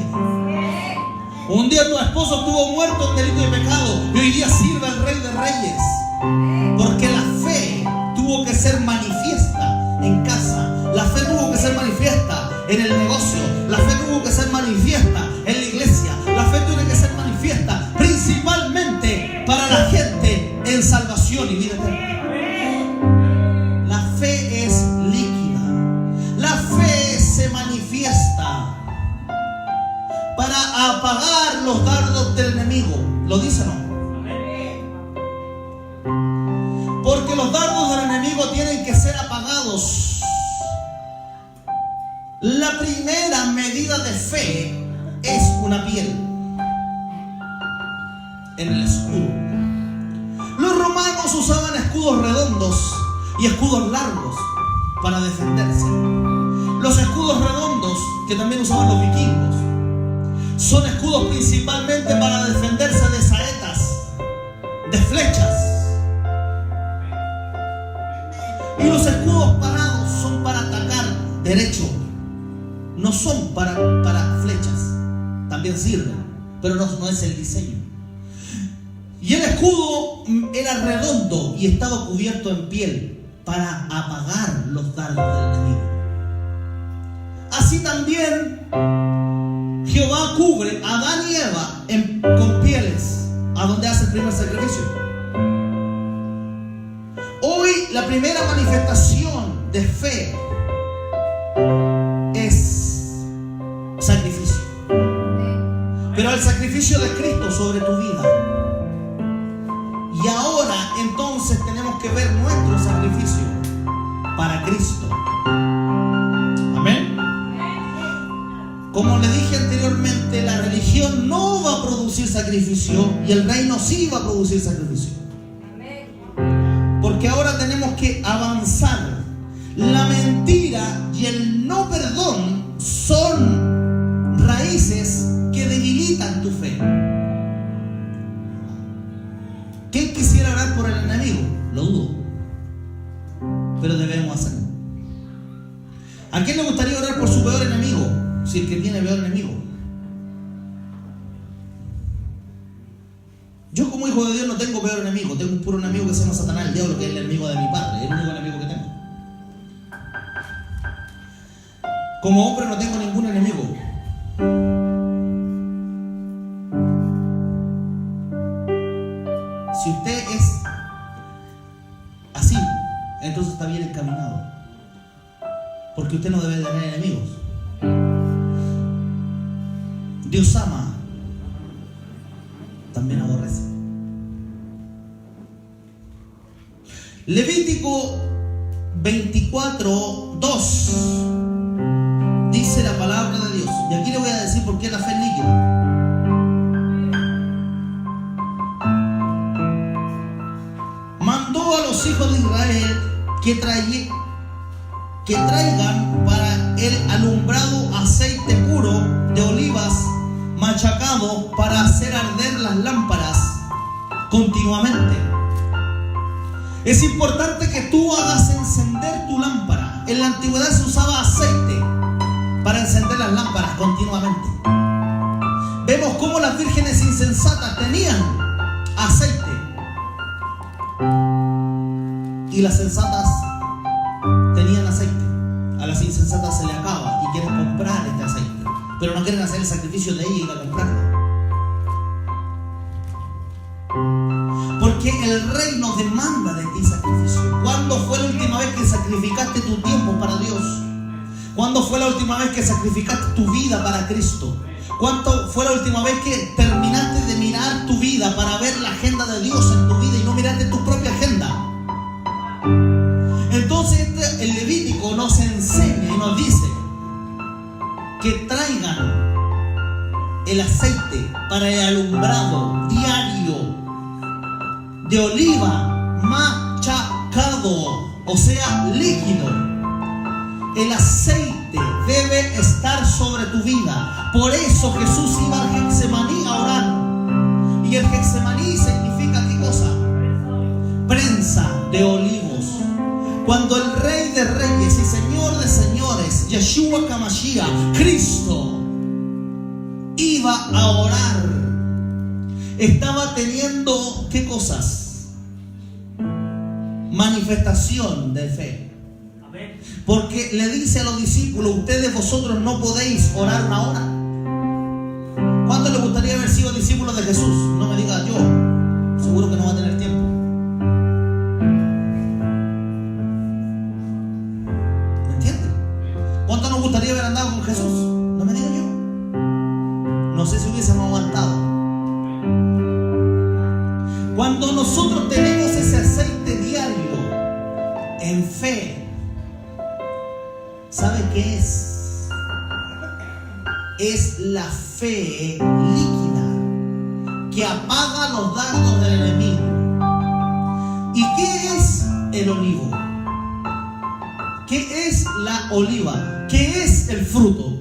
Un día tu esposo estuvo muerto en delito y pecado, y hoy día sirve al Rey de Reyes. Porque la fe tuvo que ser manifiesta en casa. La fe tuvo que ser manifiesta en el negocio. La fe tuvo que ser manifiesta en la iglesia. La fe tiene que ser manifiesta principalmente para la gente en salvación y vida eterna. La fe es líquida. La fe se manifiesta para apagar los dardos del enemigo. ¿Lo dice o no? Porque los dardos del enemigo tienen que ser apagados. La primera medida de fe es una piel en el escudo. Los romanos usaban escudos redondos y escudos largos para defenderse. Los escudos redondos, que también usaban los vikingos, son escudos principalmente para defenderse de saetas, de flechas. Y los escudos parados son para atacar derecho. No son para flechas. También sirven, pero no es el diseño. Y el escudo era redondo y estaba cubierto en piel para apagar los dardos del enemigo. Así también Jehová cubre a Adán y Eva con pieles a donde hace el primer sacrificio. Hoy la primera manifestación de fe es sacrificio. Pero el sacrificio de Cristo sobre tu vida. Y ahora entonces tenemos que ver nuestro sacrificio para Cristo. Amén. Como le dije anteriormente, la religión no va a producir sacrificio y el reino sí va a producir sacrificio. Porque ahora tenemos que avanzar. La mentira y el no perdón son raíces que debilitan tu fe. ¿Quién quisiera orar por el enemigo? Lo dudo, pero debemos hacerlo. ¿A quién le gustaría orar por su peor enemigo? Si el que tiene peor enemigo. Yo como hijo de Dios no tengo peor enemigo. Tengo un puro enemigo que se llama Satanás, el diablo, que es el enemigo de mi padre. Es el único enemigo que tengo. Como hombre no tengo ningún enemigo. Si usted es así, entonces está bien encaminado. Porque usted no debe tener enemigos. Dios ama, también aborrece. Levítico 24:2 dice la palabra de Dios. Y aquí le voy a decir por qué la fe es líquida. Mandó a los hijos de Israel que traigan para el alumbrado aceite puro de olivas machacado para hacer arder las lámparas continuamente. Es importante que tú hagas encender tu lámpara. En la antigüedad se usaba aceite para encender las lámparas continuamente. Vemos cómo las vírgenes insensatas tenían aceite y las sensatas tenían aceite. A las insensatas se le acaba y quieren comprar este aceite, pero no quieren hacer el sacrificio de ella y ir a comprarlo. Porque el reino demanda de ti sacrificio. ¿Cuándo fue la última vez que sacrificaste tu tiempo para Dios? ¿Cuándo fue la última vez que sacrificaste tu vida para Cristo? ¿Cuándo fue la última vez que terminaste de mirar tu vida para ver la agenda de Dios en tu vida y no miraste tu propia agenda? Entonces el Levítico nos enseña y nos dice que traigan el aceite para el alumbrado diario de oliva machacado, o sea, líquido. el aceite debe estar sobre tu vida. Por eso Jesús iba al Getsemaní a orar. Y el Getsemaní significa ¿qué cosa? Prensa de olivos. Cuando el Rey de Reyes y Señor de Señores, Yeshua HaMashiach, Cristo, iba a orar, estaba teniendo ¿qué cosas? Manifestación de fe. Porque le dice a los discípulos: ustedes vosotros no podéis orar una hora. ¿Cuánto le gustaría haber sido discípulos de Jesús? No me diga yo, seguro que no va a tener tiempo. ¿Me entiende? ¿Cuánto nos gustaría haber andado con Jesús? No me diga yo. No sé si hubiésemos aguantado. Cuando nosotros tenemos ese aceite diario en fe, ¿sabe qué es? Es la fe líquida que apaga los dardos del enemigo. ¿Y qué es el olivo? ¿Qué es la oliva? ¿Qué es el fruto?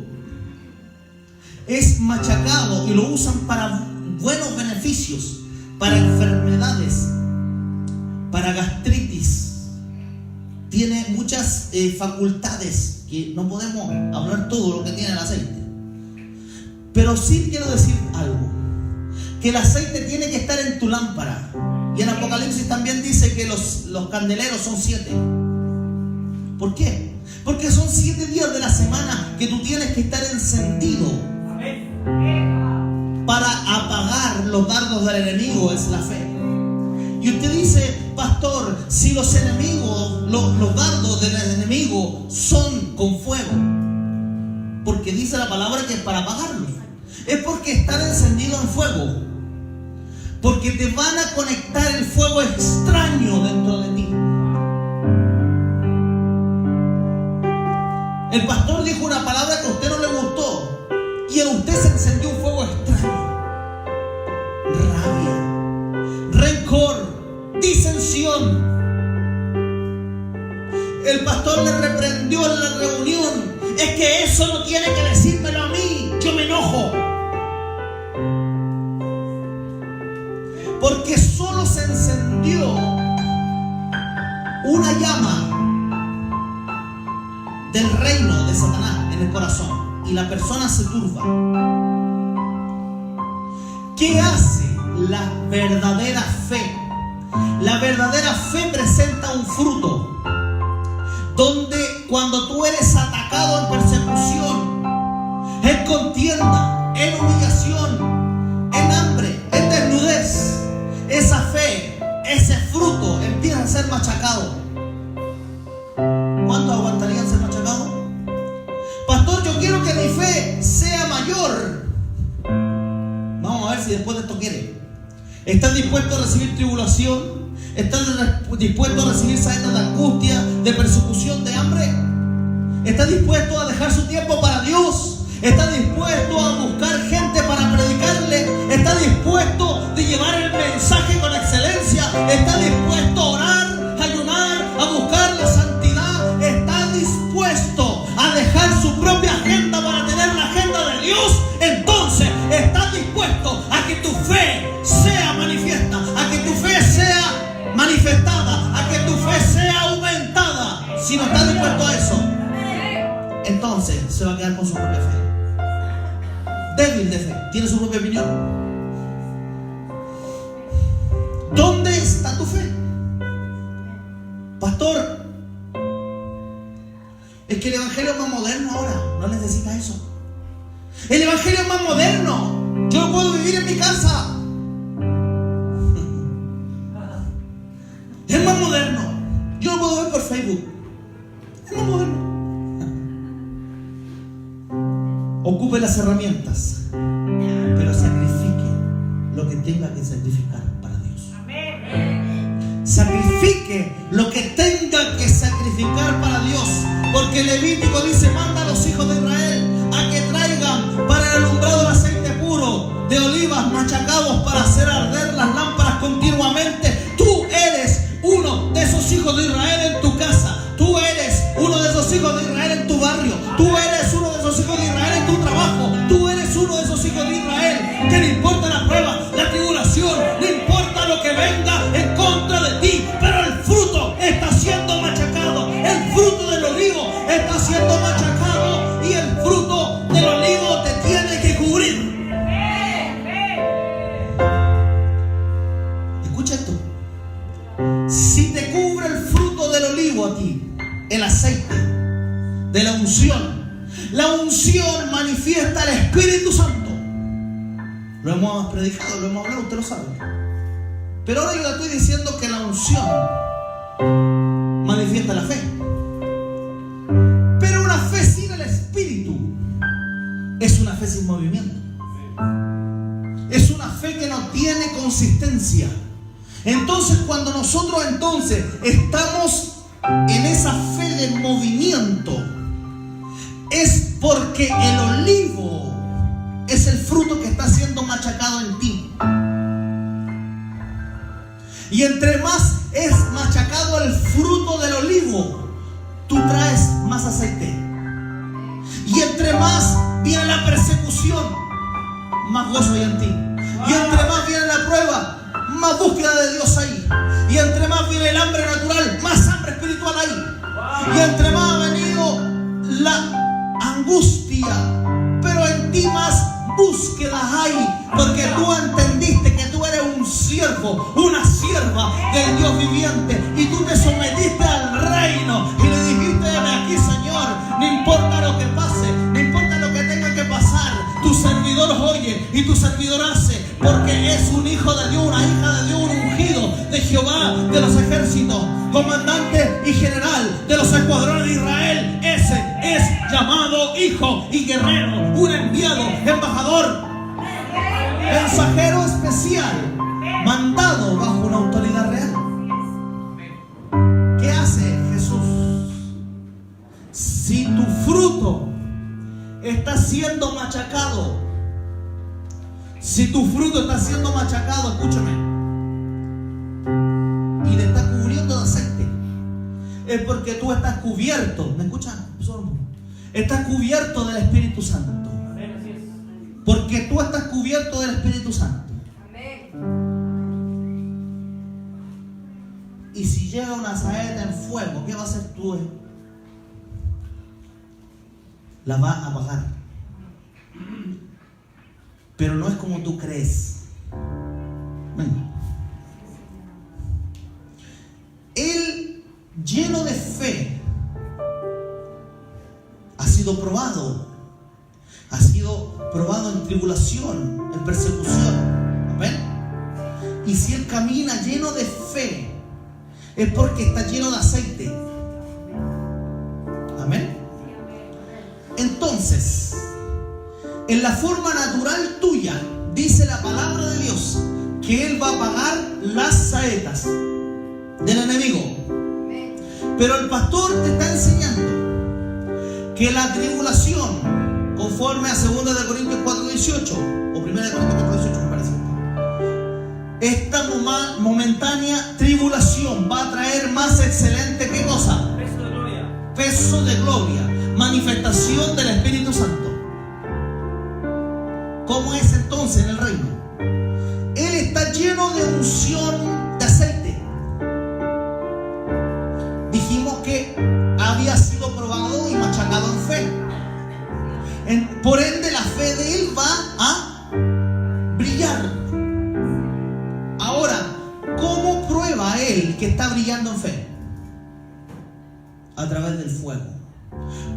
Es machacado y lo usan para buenos beneficios, para enfermedades, para gastritis. Tiene muchas facultades que no podemos hablar todo lo que tiene el aceite. Pero sí quiero decir algo: que el aceite tiene que estar en tu lámpara. Y en Apocalipsis también dice que los candeleros son 7. ¿Por qué? Porque son 7 días de la semana que tú tienes que estar encendido para apagar los dardos del enemigo. Es la fe. Y usted dice: pastor, si los enemigos, los dardos del enemigo son con fuego, porque dice la palabra que es para apagarlos, es porque están encendidos en fuego, porque te van a conectar el fuego extraño dentro de ti. El pastor dijo una palabra que a usted no le gustó y en usted se encendió un fuego extraño: rabia, rencor, disensión. El pastor le reprendió en la reunión: es que eso no tiene que decírmelo a mí, yo me enojo. Porque solo se encendió una llama del reino de Satanás en el corazón y la persona se turba. ¿Qué hace la verdadera fe? La verdadera fe presenta un fruto donde cuando tú eres atacado en persecución, en contienda, en humillación, en hambre, en desnudez, esa fe, ese fruto empieza a ser machacado. ¿Cuántos aguantarían ser machacados? Pastor, yo quiero que mi fe sea mayor. Vamos a ver si después de esto quiere. ¿Estás dispuesto a recibir tribulación? ¿Estás dispuesto a recibir saetas de angustia, de persecución, de hambre? ¿Estás dispuesto a dejar su tiempo para Dios? ¿Estás dispuesto a buscar gente para predicarle? ¿Estás dispuesto a llevar el mensaje con excelencia? ¿Estás dispuesto a orar, a ayunar, a buscar la santidad? ¿Estás dispuesto a dejar su propia agenda para tener la agenda de Dios? Entonces, ¿estás dispuesto a que tu fe sea manifiesta, a que tu fe sea manifestada, a que tu fe sea aumentada? Si no estás dispuesto a eso, entonces se va a quedar con su propia fe. Débil de fe, tiene su propia opinión. ¿Dónde está tu fe? Pastor, es que el evangelio es más moderno ahora, no necesita eso. El evangelio es más moderno, yo lo puedo vivir en mi casa. Es más moderno, yo lo puedo ver por Facebook. Es más moderno. Ocupe las herramientas, pero sacrifique lo que tenga que sacrificar para Dios. Sacrifique lo que tenga que sacrificar para Dios, porque Levítico dice: manda a los hijos de Israel a que traigan para el alumbrado el aceite puro de olivas machacados para hacer arder las lámparas continuamente. Tú eres uno de esos hijos de Israel en tu casa. Tú eres uno de esos hijos de Israel en tu barrio. Tú eres uno de esos hijos de Israel en tu trabajo. Tú eres uno de esos hijos de Israel que no importa la prueba, la tribulación, no importa lo que venga en contra de ti, pero el fruto está siendo machacado. El fruto del olivo está siendo machacado y el fruto del olivo te tiene que cubrir. Escucha esto. Si te cubre el fruto del olivo a ti, el aceite de la unción manifiesta el Espíritu Santo. Lo hemos predicado, lo hemos hablado, usted lo sabe. Pero ahora yo le estoy diciendo que la unción manifiesta la fe. Pero una fe sin el Espíritu es una fe sin movimiento. Es una fe que no tiene consistencia. Entonces, cuando nosotros estamos en esa fe de movimiento, es porque el olivo es el fruto que está siendo machacado en ti. Y entre más es machacado el fruto del olivo, tú traes más aceite. Y entre más viene la persecución, más gozo hay en ti. Y entre más viene la prueba, más búsqueda de Dios hay. Y entre más viene el hambre natural, más hambre espiritual hay. Y entre más ha venido la angustia, pero en ti más búsquedas hay, porque tú entendiste que tú eres un siervo, una sierva del Dios viviente, y tú te sometiste al reino y le dijiste: heme aquí, Señor, no importa lo que pase, no importa lo que tenga que pasar, tu servidor oye y tu servidor hace, porque es un hijo de Dios, una hija de Dios, un ungido de Jehová de los ejércitos, comandante y general de los escuadrones de Israel. Ese es llamado hijo y guerrero, un enviado, embajador, mensajero especial, mandado bajo una autoridad real. ¿Qué hace Jesús? Si tu fruto está siendo machacado, escúchame, y te está cubriendo de aceite, es porque tú estás cubierto. ¿Me escuchan? Estás cubierto del Espíritu Santo. Porque tú estás cubierto del Espíritu Santo. Y si llega una saeta en fuego, ¿qué va a hacer tú? La va a apagar. Pero no es como tú crees. Él, lleno de fe, ha sido probado en tribulación, en persecución. ¿Amén? Y si él camina lleno de fe, es porque está lleno de aceite. Amén. Entonces, en la forma natural tuya, dice la palabra de Dios que él va a apagar las saetas del enemigo. Pero el pastor te está enseñando que la tribulación, conforme a 2 Corintios 4:18 o 1 Corintios 4:18, me parece, esta momentánea tribulación va a traer más excelente, ¿qué cosa? Peso de gloria, manifestación del Espíritu Santo. ¿Cómo es entonces en el reino? Él está lleno de unción de aceite. Dijimos que había sido probado y machacado en fe. Por ende, la fe de él va a brillar. Ahora, ¿cómo prueba él que está brillando en fe? A través del fuego.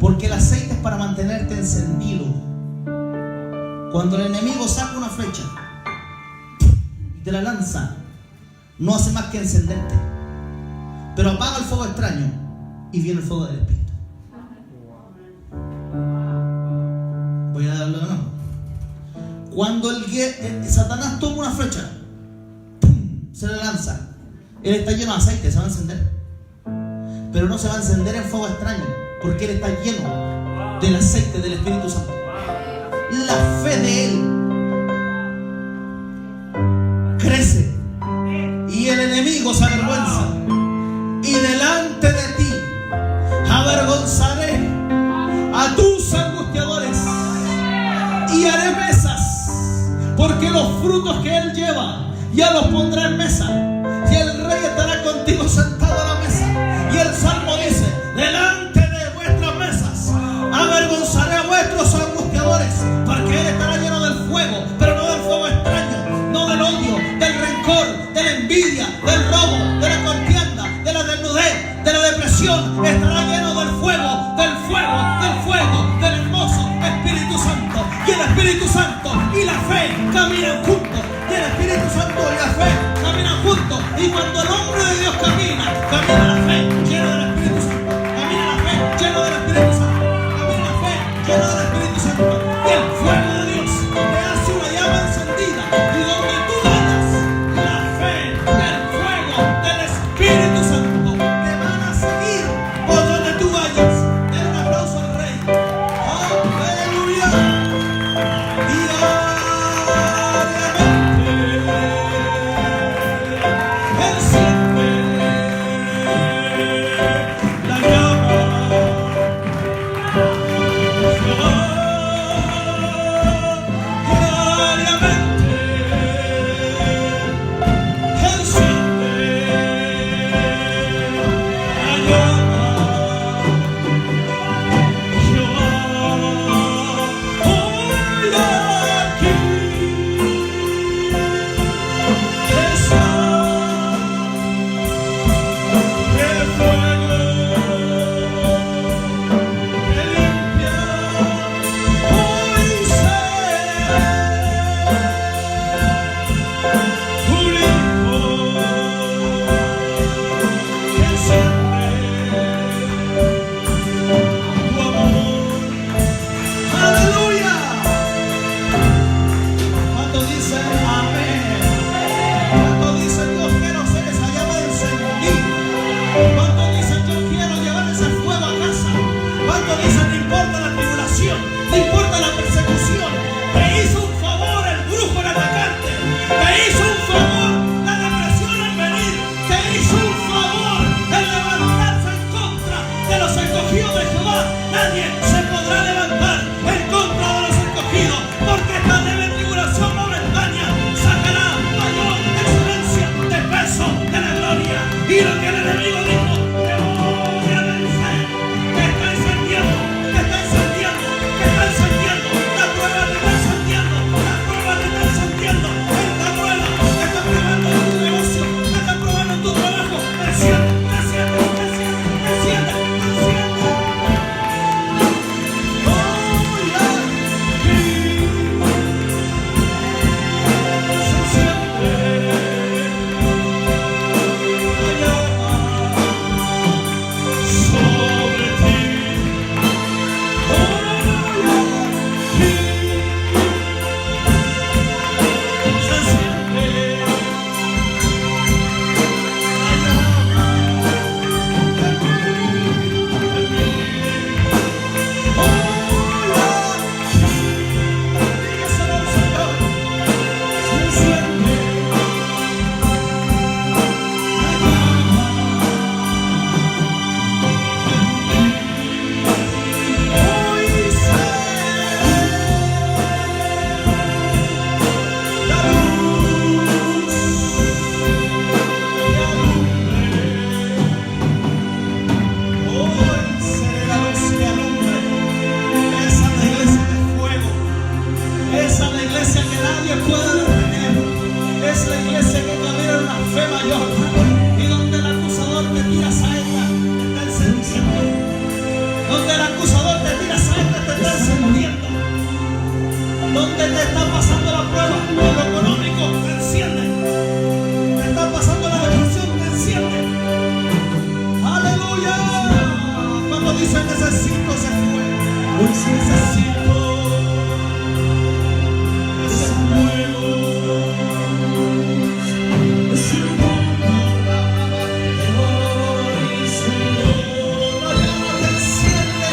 Porque el aceite es para mantenerte encendido. Cuando el enemigo saca una flecha y te la lanza, no hace más que encenderte. Pero apaga el fuego extraño y viene el fuego del Espíritu. Voy a darle de nuevo. Cuando Satanás toma una flecha, ¡pum!, se la lanza, él está lleno de aceite, se va a encender. Pero no se va a encender en fuego extraño, porque él está lleno del aceite del Espíritu Santo. La fe de él crece y el enemigo se avergüenza. Y delante de ti avergonzaré porque los frutos que Él lleva ya los pondrá en mesa. Y el Rey estará contigo sentado a la mesa. Y el Salmo dice: delante de vuestras mesas avergonzaré a vuestros angustiadores, porque Él estará lleno del fuego, pero no del fuego extraño, no del odio, del rencor, de la envidia, del robo, de la contienda, de la desnudez, de la depresión. Estará lleno del fuego, del fuego, del fuego, del hermoso Espíritu Santo. Y el Espíritu Santo y la fe caminan juntos. Y el Espíritu Santo y la fe caminan juntos. Y cuando el hombre de Dios camina, camina la fe lleno del Espíritu Santo. Camina la fe lleno del Espíritu Santo. Camina la fe lleno del Espíritu Santo. Y el fuego de Dios te hace una llama encendida. Y donde tú vayas, la fe del fuego del Espíritu Santo te van a seguir por donde tú vayas. Den un aplauso al Rey. ¡Aleluya! Él siempre la llama. Diariamente Él siempre la llama. Hoy aquí está el fuego que limpia. Hoy sé tu Hijo que enciende tu amor. ¡Aleluya! Cuando dicen amén, cuando dicen yo quiero ser esa llama encendida, cuando dicen yo quiero llevar ese fuego a casa, cuando dicen no importa la tribulación, no importa la persecución, te hizo un favor el brujo en atacarte, te hizo un favor la depresión en venir, te hizo un favor el levantarse en contra de los escogidos de Jehová. Nadie se podrá levantar en contra de los escogidos, porque esta leve tribulación momentánea sacará mayor excelencia de peso de la gloria. Y lo que el enemigo dijo, te voy a vencer, te está encendiendo, te está encendiendo, te está encendiendo. La prueba te está encendiendo, la prueba te está encendiendo. Esta prueba te está probando en tu negocio, te está probando en tu trabajo. Enciende, enciende, enciende, enciende, enciende. Donde te está pasando la prueba, en lo económico, te enciende. Te está pasando la depresión, te enciende. Aleluya. Cuando dice necesito ese fuego, hoy sí necesito ese fuego. Ese fuego. Hoy Señor, la llama te enciende.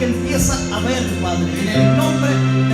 que empieza a ver, Padre, en el nombre